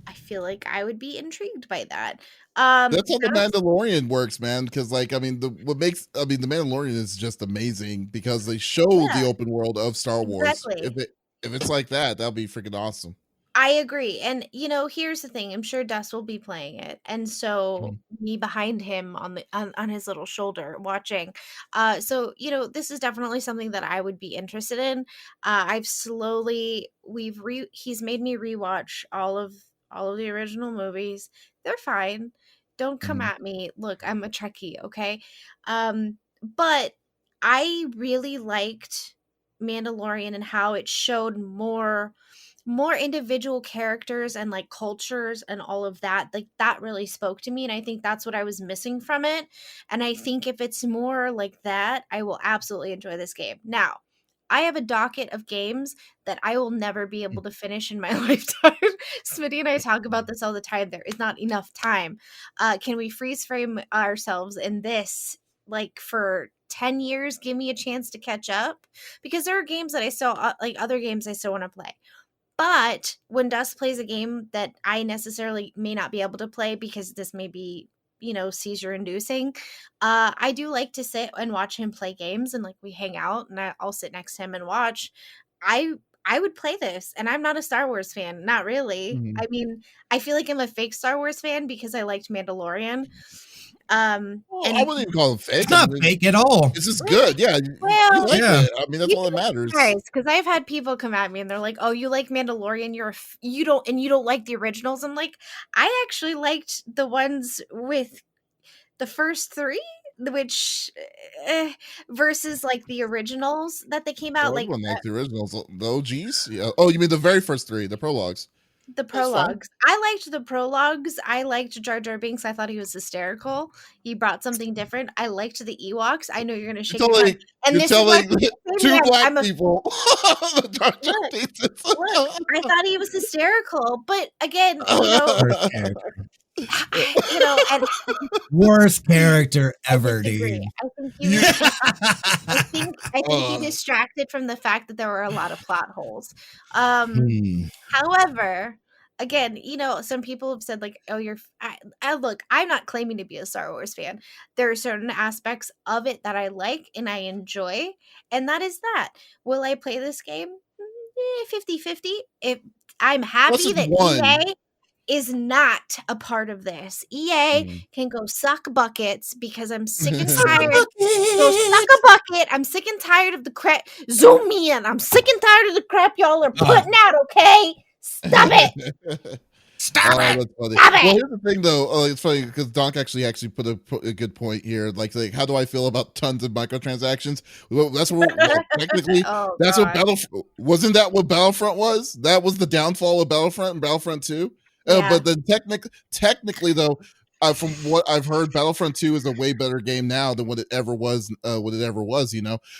I feel like I would be intrigued by that. That's how the Mandalorian works, man. Because like, I mean, the Mandalorian is just amazing because they show the open world of Star Wars. Exactly. If it's like that'd be freaking awesome. I agree. And here's the thing. I'm sure Dust will be playing it. And so me behind him on his little shoulder watching. So, this is definitely something that I would be interested in. He's made me rewatch all of the original movies. They're fine. Don't come at me. Look, I'm a Trekkie, okay? But I really liked Mandalorian and how it showed more individual characters and like cultures and all of that. Like that really spoke to me, and I think that's what I was missing from it. And I think if it's more like that, I will absolutely enjoy this game. Now, I have a docket of games that I will never be able to finish in my lifetime. Smitty and I talk about this all the time. There is not enough time. Can we freeze frame ourselves in this like for 10 years? Give me a chance to catch up, because there are games that I still like, other games I still want to play. But when Dust plays a game that I necessarily may not be able to play because this may be, seizure inducing, I do like to sit and watch him play games, and like we hang out and I'll sit next to him and watch. I would play this, and I'm not a Star Wars fan. Not really. I mean, I feel like I'm a fake Star Wars fan because I liked Mandalorian. And I wouldn't even call it fake. It's not fake at all. This is good. Yeah. Well, it. I mean, that's all that matters. Because I've had people come at me and they're like, "Oh, you like Mandalorian? You don't like the originals." I'm like, I actually liked the ones with the first three, which versus like the originals that they came out. Everyone liked the originals, the OGs. Yeah. Oh, you mean the very first three, the prologues? The prologues. I liked the prologues. I liked Jar Jar Binks. I thought he was hysterical. He brought something different. I liked the Ewoks. I know you're going to shake your head. And You're this is why telling two black people. Look, look, I thought he was hysterical, but again, Worst character. and Worst character ever, disagree. dude. I think he was, I think he distracted from the fact that there were a lot of plot holes. However, again, some people have said like, "Oh, look, I'm not claiming to be a Star Wars fan. There are certain aspects of it that I like and I enjoy, and that is that. Will I play this game? 50-50. If I'm happy that EA is not a part of this. EA can go suck buckets because I'm sick and tired. Go suck a bucket. I'm sick and tired of the crap. Zoom in. I'm sick and tired of the crap y'all are putting out, okay? Stop it. Stop it. That's funny. Stop it. Well, here's the thing, though. It's funny because Donk actually put a good point here. Like, how do I feel about tons of microtransactions? Well, that's what technically. That's God. What Battlefront wasn't. That what Battlefront was. That was the downfall of Battlefront and Battlefront 2. But then technically, though, from what I've heard, Battlefront 2 is a way better game now than what it ever was.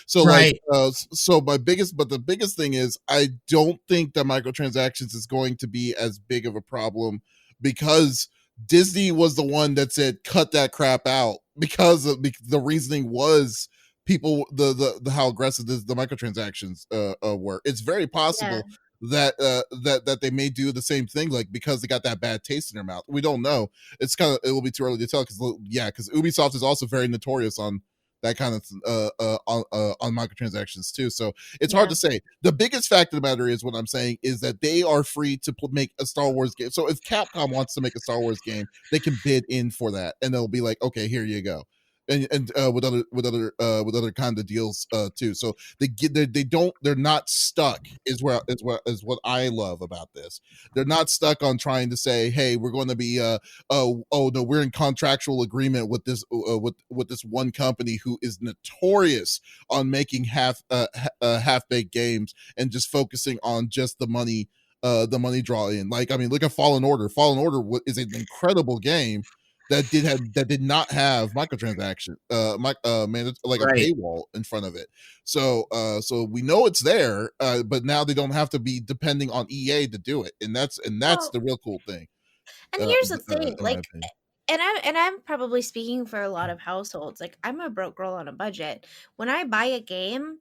So right. The biggest thing is I don't think that microtransactions is going to be as big of a problem because Disney was the one that said cut that crap out because the reasoning was people the how aggressive the microtransactions were. It's very possible. Yeah. That they may do the same thing, like because they got that bad taste in their mouth. We don't know. It will be too early to tell because Ubisoft is also very notorious on that kind of on microtransactions too. So it's hard to say. The biggest fact of the matter is what I'm saying is that they are free to make a Star Wars game. So if Capcom wants to make a Star Wars game, they can bid in for that, and they'll be like, okay, here you go. And with other kind of deals too, so they're not stuck is what I love about this. They're not stuck on trying to say, hey, we're going to be no, we're in contractual agreement with this with this one company who is notorious on making half-baked games and just focusing on just the money draw in. Like, I mean, look at Fallen Order. Fallen Order is an incredible game that did not have microtransaction, a paywall in front of it. So we know it's there, but now they don't have to be depending on EA to do it, and that's the real cool thing. And here's the thing, and I'm probably speaking for a lot of households. Like, I'm a broke girl on a budget. When I buy a game,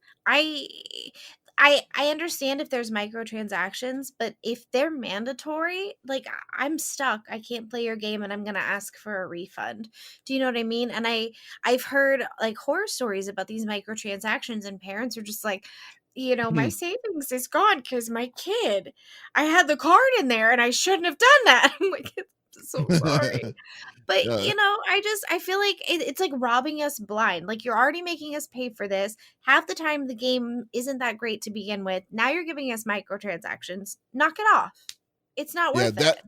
I understand if there's microtransactions, but if they're mandatory, like, I'm stuck. I can't play your game and I'm going to ask for a refund. Do you know what I mean? And I've heard like horror stories about these microtransactions and parents are just like, my savings is gone because my kid, I had the card in there and I shouldn't have done that. I'm like, so sorry. But I feel like it's like robbing us blind. Like, you're already making us pay for this. Half the time the game isn't that great to begin with. Now you're giving us microtransactions. Knock it off. It's not worth it.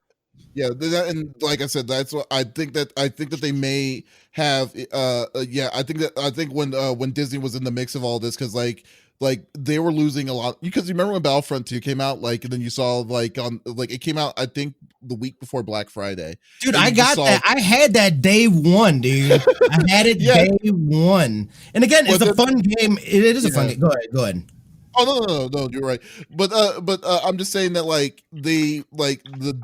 Yeah, and like I said, that's what I think that they may have. I think when Disney was in the mix of all this, because like they were losing a lot, because you remember when Battlefront 2 came out, like, and then you saw it came out, I think, the week before Black Friday. Dude, I got that. I had that day one, dude. I had it day one. And again, it's a fun game. It is a fun game. Go ahead. Oh no, you're right. But I'm just saying that the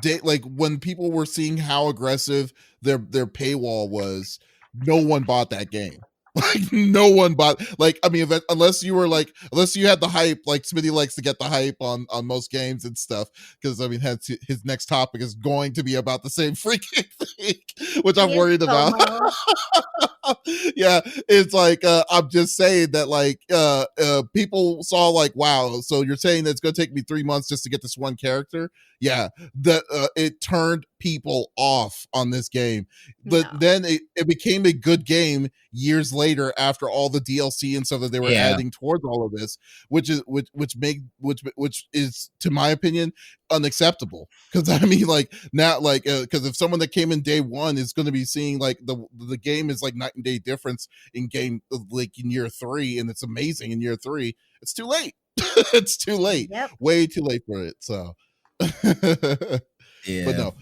day, like when people were seeing how aggressive their paywall was, no one bought that game. Like, no one bought, like, I mean, unless you had the hype, like Smitty likes to get the hype on most games and stuff, because I mean, his next topic is going to be about the same freaking thing, which I'm worried about. Yeah, it's like, I'm just saying that, like, people saw, like, wow, so you're saying that it's going to take me 3 months just to get this one character? Yeah, that it turned people off on this game. But then it became a good game years later after all the DLC and stuff that they were adding towards all of this, which is, to my opinion, unacceptable. Because I mean, like, now, like, because if someone that came in day one is going to be seeing, like, the game is like night and day difference in game, like, in year 3, and it's amazing in year 3, it's too late. It's too late. Yep. Way too late for it. So But no,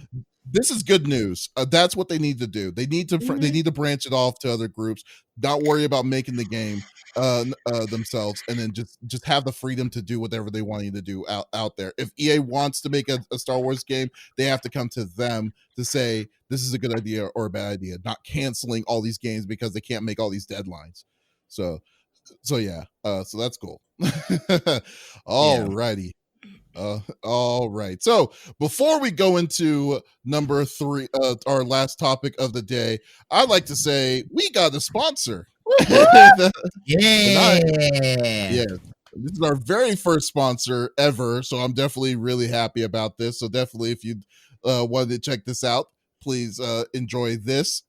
this is good news. That's what they need to do. They need to they need to branch it off to other groups. Not worry about making the game themselves, and then just have the freedom to do whatever they want you to do out there. If EA wants to make a Star Wars game, they have to come to them to say this is a good idea or a bad idea. Not canceling all these games because they can't make all these deadlines. So yeah. So that's cool. All righty. All right. So before we go into number 3, our last topic of the day, I'd like to say we got a sponsor. Yeah. This is our very first sponsor ever, so I'm definitely really happy about this. So definitely, if you wanted to check this out, please enjoy this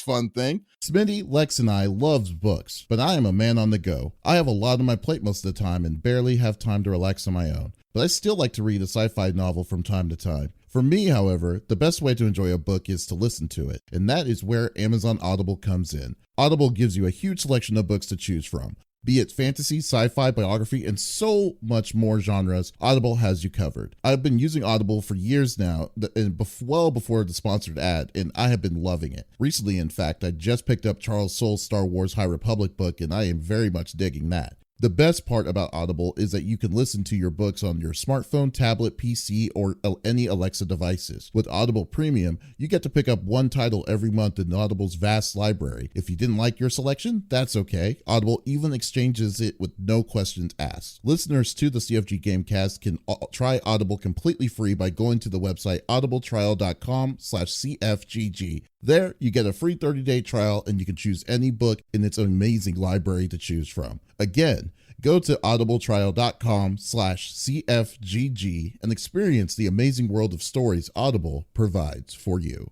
fun thing. Smitty, Lex, and I loves books, but I am a man on the go. I have a lot on my plate most of the time and barely have time to relax on my own. But I still like to read a sci-fi novel from time to time. For me, however, the best way to enjoy a book is to listen to it, and that is where Amazon Audible comes in. Audible gives you a huge selection of books to choose from. Be it fantasy, sci-fi, biography, and so much more genres, Audible has you covered. I've been using Audible for years now, well before the sponsored ad, and I have been loving it. Recently, in fact, I just picked up Charles Soule's Star Wars High Republic book, and I am very much digging that. The best part about Audible is that you can listen to your books on your smartphone, tablet, PC, or any Alexa devices. With Audible Premium, you get to pick up one title every month in Audible's vast library. If you didn't like your selection, that's okay. Audible even exchanges it with no questions asked. Listeners to the CFG GameCast can try Audible completely free by going to the website audibletrial.com/CFGG. There, you get a free 30-day trial and you can choose any book in its amazing library to choose from. Again, go to audibletrial.com/CFGG and experience the amazing world of stories Audible provides for you.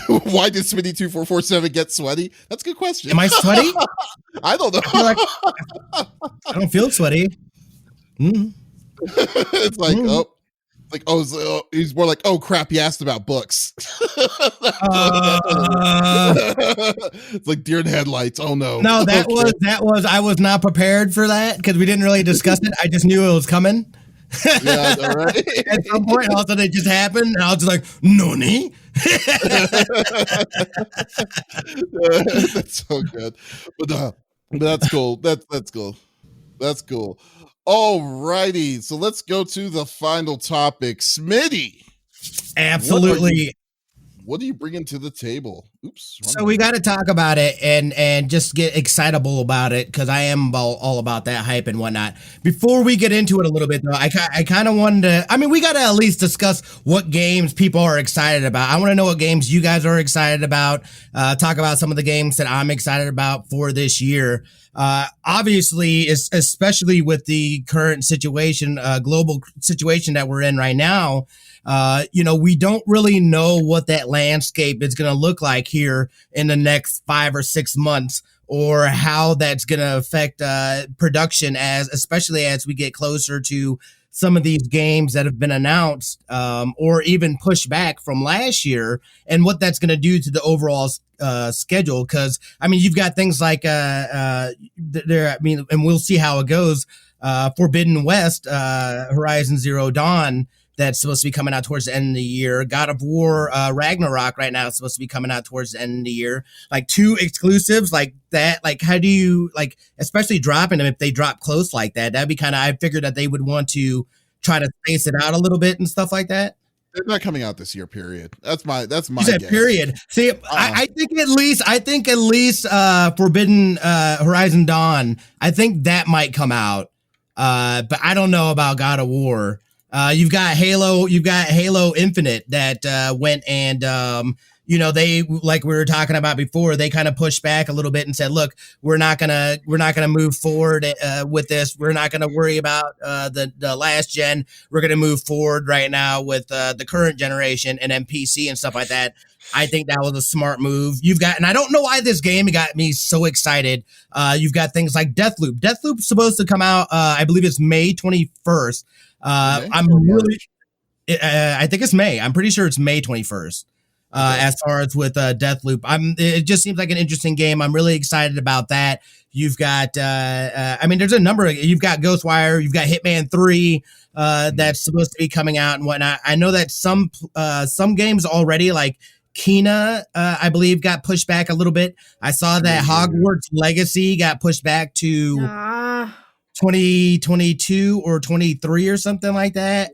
Why did Smitty2447 get sweaty? That's a good question. Am I sweaty? I don't know. I don't feel sweaty. It's like, he's more like, oh crap, he asked about books. It's like deer in headlights. Oh no. No, that was I was not prepared for that because we didn't really discuss it. I just knew it was coming. Yeah, right. At some point, all of a sudden it just happened, and I was just like, "Noni." That's so good, but that's cool. That's cool. That's cool. All righty, so let's go to the final topic. Smitty. Absolutely. What are you bringing to the table? Oops. So we got to talk about it and just get excitable about it because I am all about that hype and whatnot. Before we get into it a little bit, though, I kind of wanted to. I mean, we got to at least discuss what games people are excited about. I want to know what games you guys are excited about. Talk about some of the games that I'm excited about for this year. Obviously, especially with the current situation, global situation that we're in right now, we don't really know what that landscape is going to look like here in the next 5 or 6 months, or how that's going to affect production, especially as we get closer to some of these games that have been announced, or even pushed back from last year, and what that's going to do to the overall schedule. Because I mean, you've got things like and we'll see how it goes. Forbidden West, Horizon Zero Dawn, that's supposed to be coming out towards the end of the year. God of War, Ragnarok right now is supposed to be coming out towards the end of the year. Like 2 exclusives like that. Like, how do you, like, especially dropping them if they drop close like that? That'd be kind of, I figured that they would want to try to space it out a little bit and stuff like that. They're not coming out this year, period. That's my guess. Period. See, I think at least Forbidden Horizon Dawn, I think that might come out. But I don't know about God of War. You've got Halo Infinite that went and they, like we were talking about before, they kind of pushed back a little bit and said, look, we're not gonna move forward with this. We're not gonna worry about the last gen. We're gonna move forward right now with the current generation and then PC and stuff like that. I think that was a smart move. You've got, and I don't know why this game got me so excited. You've got things like Deathloop. Deathloop's supposed to come out, I believe it's May 21st. I think it's May. I'm pretty sure it's May 21st. As far as with Deathloop, it just seems like an interesting game. I'm really excited about that. You've got, there's a number. You've got Ghostwire, you've got Hitman 3 that's supposed to be coming out and whatnot. I know that some games already, like Kena, I believe, got pushed back a little bit. I saw that Hogwarts Legacy got pushed back to 2022 or 23 or something like that.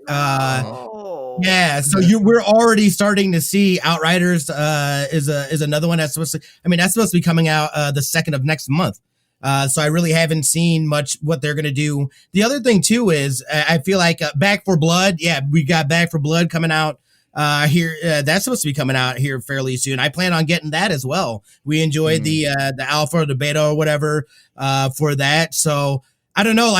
Yeah, so we're already starting to see Outriders is another one that's supposed to be coming out the 2nd of next month. So I really haven't seen much what they're going to do. The other thing too is I feel like Back 4 Blood. Yeah, we got Back 4 Blood coming out here. That's supposed to be coming out here fairly soon. I plan on getting that as well. We enjoyed the alpha or the beta or whatever for that. So I don't know.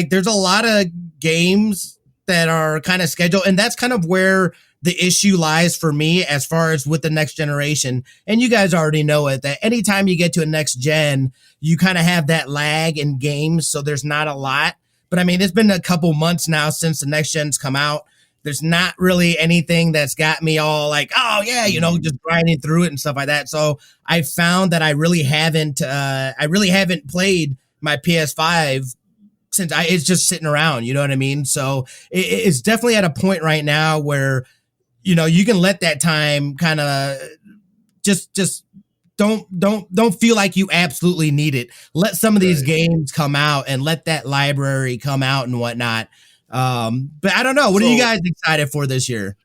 There's a lot of games that are kind of scheduled, and that's kind of where the issue lies for me as far as with the next generation. And you guys already know it, that anytime you get to a next gen, you kind of have that lag in games. So there's not a lot, but I mean, it's been a couple months now since the next gen's come out. There's not really anything that's got me all like, oh yeah, just grinding through it and stuff like that. So I found that I really haven't played my PS5 since it's just sitting around, you know what I mean? So it's definitely at a point right now where, you can let that time kind of just don't feel like you absolutely need it. Let some of these games come out and let that library come out and whatnot. But I don't know. What are you guys excited for this year?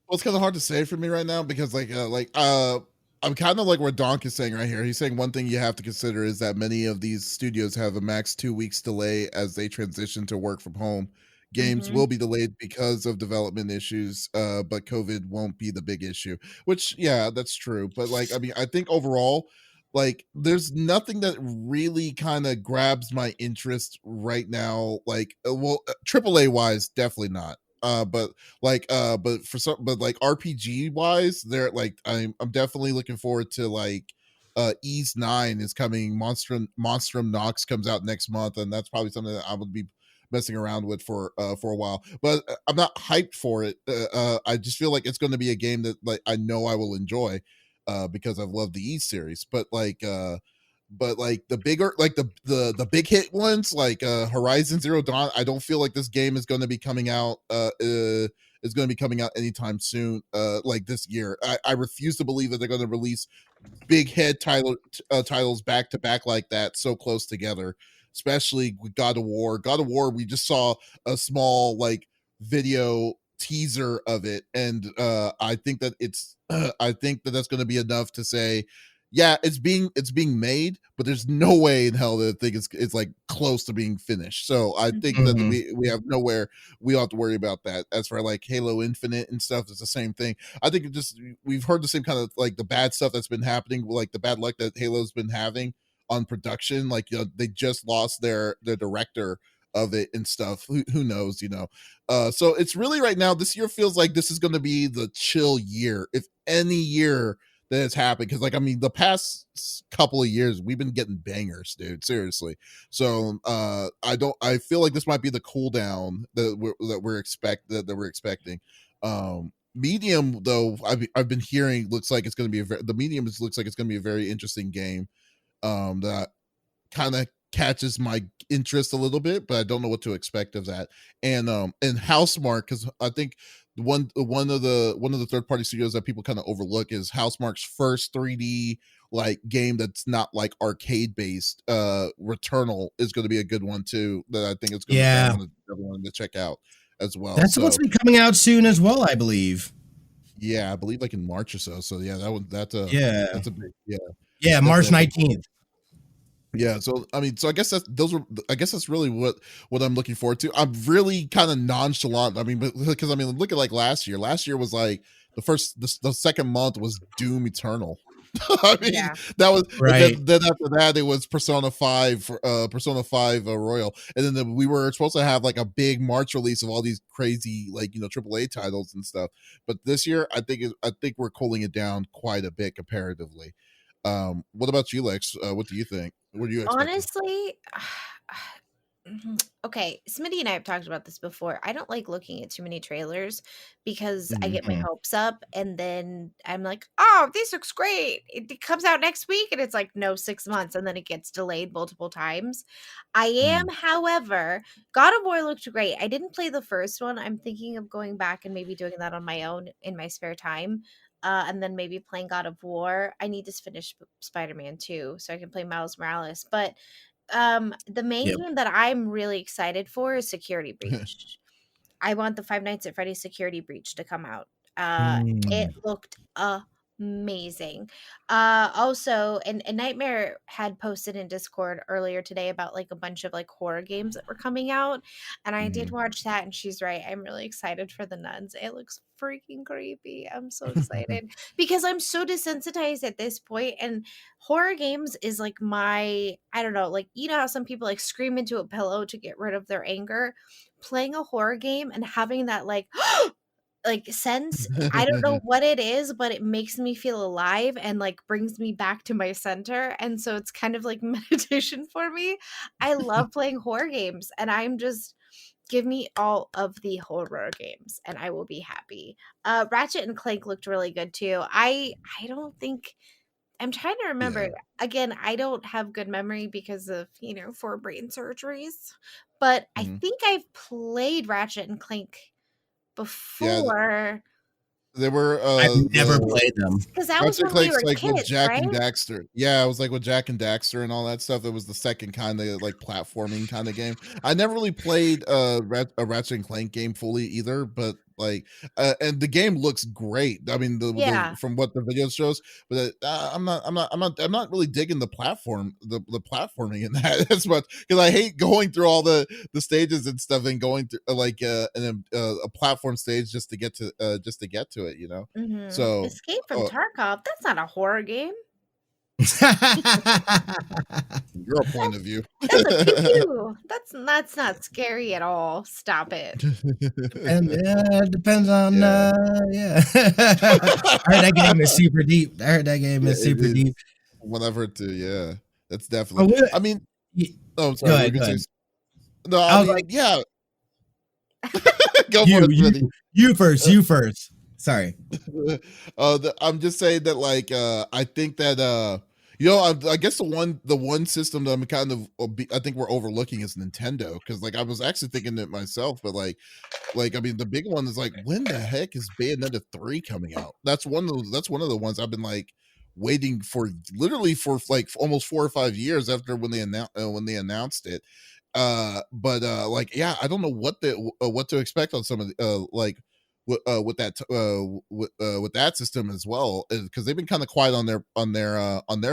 Well, it's kind of hard to say for me right now because I'm kind of like where Donk is saying right here. He's saying one thing you have to consider is that many of these studios have a max 2 weeks delay as they transition to work from home. Games will be delayed because of development issues, but COVID won't be the big issue, which, yeah, that's true. But I think overall, there's nothing that really kind of grabs my interest right now. AAA wise, definitely not. But RPG wise, they're I'm definitely looking forward to Ease 9 is coming. Monstrum Nox comes out next month, and that's probably something that I would be messing around with for a while. But I'm not hyped for it. I just feel like it's going to be a game that I know I will enjoy because I've loved the Ease series. But the bigger the big hit ones Horizon Zero Dawn, I don't feel like this game is going to be coming out anytime soon this year. I refuse to believe that they're going to release big head titles back to back like that so close together, especially with God of War. We just saw a small video teaser of it, and I think that that's going to be enough to say, yeah, it's being made, but there's no way in hell that I think it's close to being finished. So I think that we have we don't have to worry about that. As for Halo Infinite and stuff, it's the same thing. I think we've heard the same kind of the bad stuff that's been happening, the bad luck that Halo's been having on production. They just lost their director of it and stuff. Who knows, so it's really right now, this year feels like this is going to be the chill year, if any year that has happened, because the past couple of years we've been getting bangers, dude, seriously. So I feel like this might be the cool down that we're expecting. Medium, though, I've been hearing looks like it's going to be looks like it's going to be a very interesting game that kind of catches my interest a little bit, but I don't know what to expect of that. And Housemarque, because I think one of the third party studios that people kind of overlook is Housemarque's first 3D game that's not arcade based. Returnal is going to be a good one too, that I think it's going to be everyone to check out as well. That's supposed to be coming out soon as well, I believe. Yeah, I believe in March or so. So yeah, that's a big March 19th. Yeah, so I guess that's really what I'm looking forward to. I'm really kind of nonchalant. Because look at last year. Last year was the second month was Doom Eternal. That was right. Then after that, it was Persona 5 Royal, and then we were supposed to have a big March release of all these crazy AAA titles and stuff. But this year, I think we're cooling it down quite a bit comparatively. What about you, Lex? What do you think? What do you expect? Honestly, Okay, Smitty and I have talked about this before. I don't like looking at too many trailers because I get my Mhm. hopes up and then I'm like, oh, this looks great. It comes out next week. And it's like, no, 6 months. And then it gets delayed multiple times. I am, Mm. however, God of War looked great. I didn't play the first one. I'm thinking of going back and maybe doing that on my own in my spare time. And then maybe playing God of War. I need to finish Spider-Man 2 so I can play Miles Morales. But the main Yep. game that I'm really excited for is Security Breach. I want the Five Nights at Freddy's Security Breach to come out. It Mm. looked amazing. Also, and Nightmare had posted in Discord earlier today about like a bunch of like horror games that were coming out, and I did Mhm. watch that, and she's right. I'm really excited for the nuns. It looks freaking creepy. I'm so excited because I'm so desensitized at this point, and horror games is like my I don't know, like you know how some people like scream into a pillow to get rid of their anger. Playing a horror game and having that like sense, I don't know what it is, but it makes me feel alive and like brings me back to my center. And so it's kind of like meditation for me. I love playing horror games and I'm just give me all of the horror games and I will be happy. Ratchet and Clank looked really good too. I don't think I'm trying to remember. Yeah. Again, I don't have good memory because of, four brain surgeries. But I Mhm. think I've played Ratchet and Clank Yeah, before they were I've never the played them. because that was Ratchet and when we Clank's were like with kids, Jack right? and Daxter. Yeah, it was like with Jack and Daxter and all that stuff. It was the second kind of like platforming kind of game. I never really played a Ratchet and Clank game fully either, but like and the game looks great. I mean, the Yeah. from what the video shows, but I'm not really digging the the platforming in that as much because I hate going through all the stages and stuff and going through a platform stage just to get to it, you know. So Escape from uh, Tarkov. That's not a horror game. your point of view. That's a pew pew. That's not scary at all. Stop it. Depends on Yeah. yeah. I heard that game is super deep. I heard that game Yeah, is it super is. deep. Whatever to yeah. That's Oh, definitely I mean, y- oh, I'm go sorry, we're ahead, gonna go say ahead. no, I I was like, mean, yeah. Go for you, it, you, Smitty. you first, you first. Sorry. I'm just saying that like I think that you know I guess the one system that I'm kind of I think we're overlooking is Nintendo because like I was actually thinking it myself, but like I mean the big one is like when the heck is Bayonetta 3 coming out? That's one of the ones I've been like waiting for literally for like almost 4 or 5 years after when they announced it. But like yeah, I don't know what to expect on some of the like with that system as well because they've been kind of quiet on their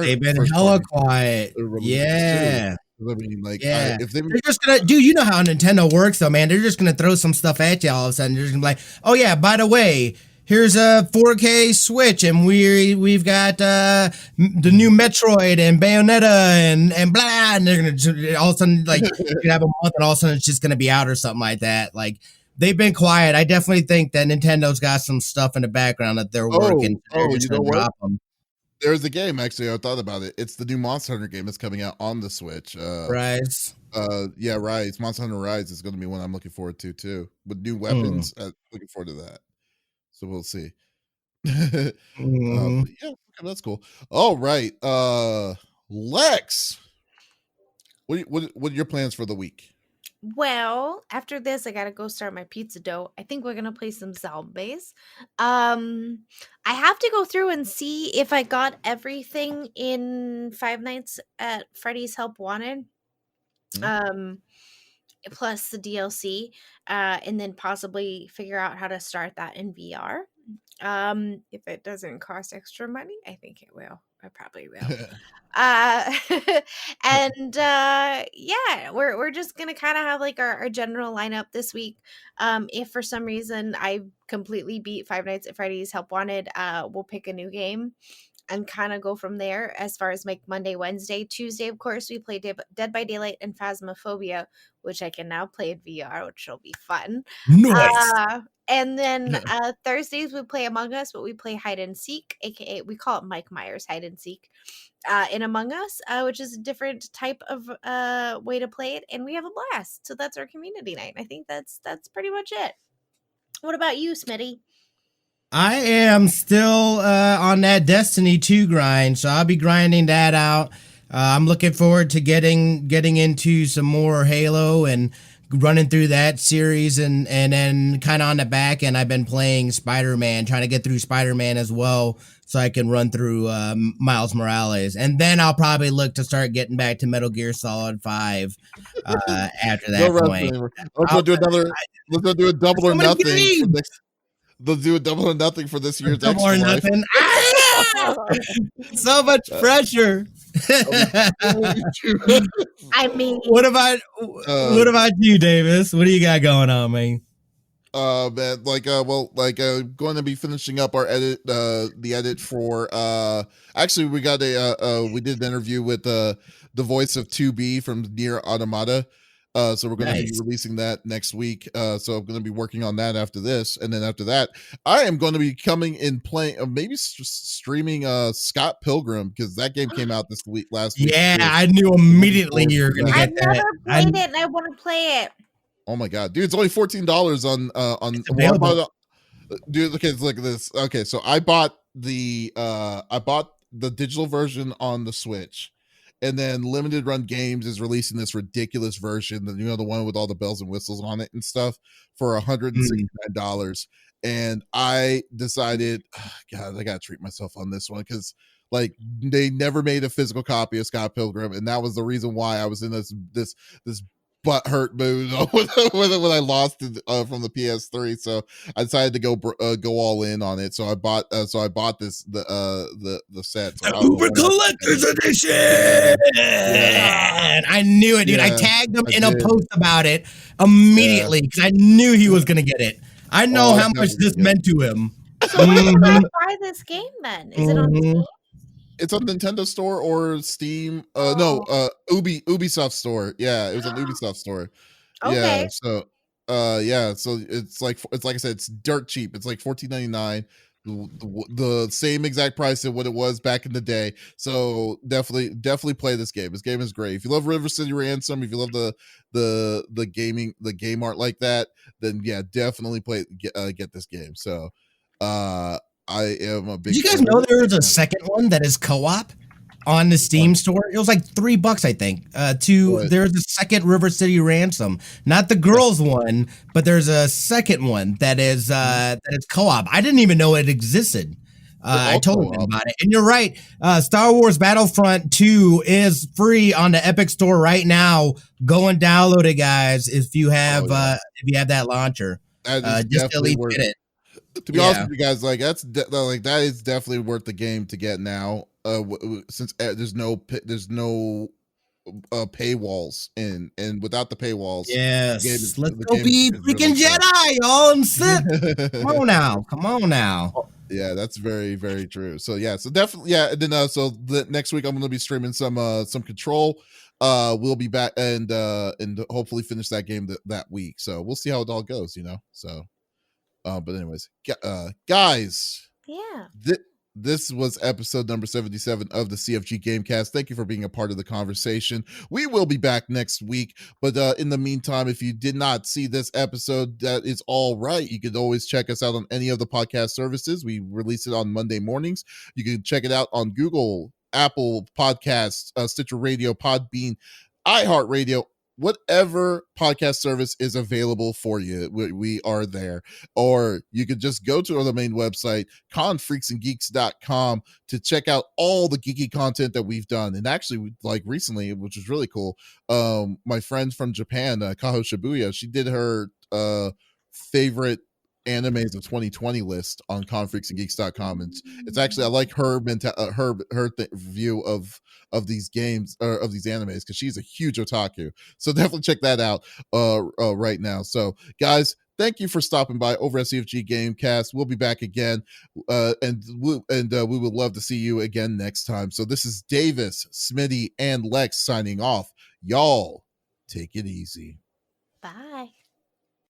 They've been first hella party quiet. releases too. Yeah. I mean, like I Yeah. if they They're just gonna dude, you know how Nintendo works though, man. They're just gonna throw some stuff at you all of a sudden. They're just gonna be like, oh yeah, by the way, here's a 4K Switch, and we've got the new Metroid and Bayonetta and blah, and they're gonna all of a sudden like you can have a month, and all of a sudden it's just gonna be out or something like that. Like they've been quiet. I definitely think that Nintendo's got some stuff in the background that they're working. They're oh, just you know gonna what? drop them. There's a game actually. I thought about it. It's the new Monster Hunter game that's coming out on the Switch. Rise. Yeah, Rise. Monster Hunter Rise is going to be one I'm looking forward to too, with new Mm. weapons. Looking forward to that. So we'll see. Mhm. But yeah, okay, that's cool. All right, Lex, what are your plans for the week? Well, after this, I gotta go start my pizza dough. I think we're gonna play some zombies. I have to go through and see if I got everything in Five Nights at Freddy's Help Wanted. Hmm? Um, plus the DLC, and then possibly figure out how to start that in VR. If it doesn't cost extra money, I think it will. I probably will. Uh, and yeah, we're just gonna kind of have like our general lineup this week. If for some reason I completely beat Five Nights at Freddy's Help Wanted, we'll pick a new game. and kind of go from there as far as like Monday, Wednesday. Tuesday, of course, we play Dead by Daylight and Phasmophobia, which I can now play in VR, which will be fun. Nice. And then Thursdays we play Among Us, but we play hide and seek, aka we call it Mike Myers hide and seek in Among Us, which is a different type of way to play it, and we have a blast. So that's our community night. I think that's pretty much it. What about you, Smitty? I am still on that Destiny 2 grind, so I'll be grinding that out. I'm looking forward to getting into some more Halo and running through that series, and then kind of on the back end, I've been playing Spider-Man, trying to get through Spider-Man as well, so I can run through Miles Morales, and then I'll probably look to start getting back to Metal Gear Solid 5 after that point. Let's go do a double or nothing for next. They'll do a double or nothing for this year's Double or Extra Life. nothing. So much pressure. I mean, what about you, Davis? What do you got going on, man? Man, going to be finishing up our edit, the edit for actually we got we did an interview with the voice of 2B from Nier Automata. So we're going to be releasing that next week. So I'm going to be working on that after this, and then after that, I am going to be coming and playing, maybe streaming Scott Pilgrim, because that game came out last week. Yeah, I knew immediately you were going to get that. I've never played it, and I want to play it. Oh my god, dude! It's only $14 on. Dude, look at this. Okay, so I bought the digital version on the Switch. And then Limited Run Games is releasing this ridiculous version, the one with all the bells and whistles on it and stuff, for $169. And I decided, God, I gotta treat myself on this one, because like they never made a physical copy of Scott Pilgrim, and that was the reason why I was in this butthurt mood when I lost it from the PS3. So I decided to go all in on it. So I bought this the set. So Uber Collector's Edition. Yeah. I knew it, dude. Yeah, I tagged him in a post about it immediately because I knew he was gonna get it. I know how much this meant to him. So where can I buy this game then? Is it on Steam? It's on Nintendo Store or Steam. Ubisoft Store. Yeah, it was on Ubisoft Store. Okay. Yeah, so so it's like I said, it's dirt cheap. It's like $14.99, the same exact price of what it was back in the day. So definitely play this game. This game is great. If you love River City Ransom, if you love the game art like that, then yeah, definitely get this game. So I am a big. Did you guys know there's a second one that is co-op on the Steam store? It was like $3, I think. There's a second River City Ransom, not the girls one, but there's a second one that is co-op. I didn't even know it existed. I told them about it, and you're right. Star Wars Battlefront 2 is free on the Epic Store right now. Go and download it, guys. If you have that launcher, just at least get it. To be honest with you guys, like that is definitely worth the game to get now. Since there's no paywalls and without the paywalls, yes, let's go be freaking Jedi, y'all, and sit. Come on now. Yeah, that's very, very true. So yeah, so definitely, yeah. And then so the next week I'm going to be streaming some Control. We'll be back and hopefully finish that game that week. So we'll see how it all goes, So. But anyways, guys, this was episode number 77 of the CFG GameCast. Thank you for being a part of the conversation. We will be back next week, but in the meantime, if you did not see this episode, that is all right. You can always check us out on any of the podcast services. We release it on Monday mornings. You can check it out on Google, Apple Podcasts, Stitcher Radio, Podbean, iHeartRadio, whatever podcast service is available for you. We are there. Or you could just go to the main website, confreaksandgeeks.com, to check out all the geeky content that we've done. And actually, like recently, which was really cool, my friend from Japan, Kaho Shibuya, she did her favorite animes of 2020 list on confreaksandgeeks.com, and it's actually, I like her view of these games, or of these animes, because she's a huge otaku. So definitely check that out right now. So guys, Thank you for stopping by over at CFG GameCast. We'll be back again, and we would love to see you again next time. So this is Davis, Smitty, and Lex signing off. Y'all, take it easy. Bye.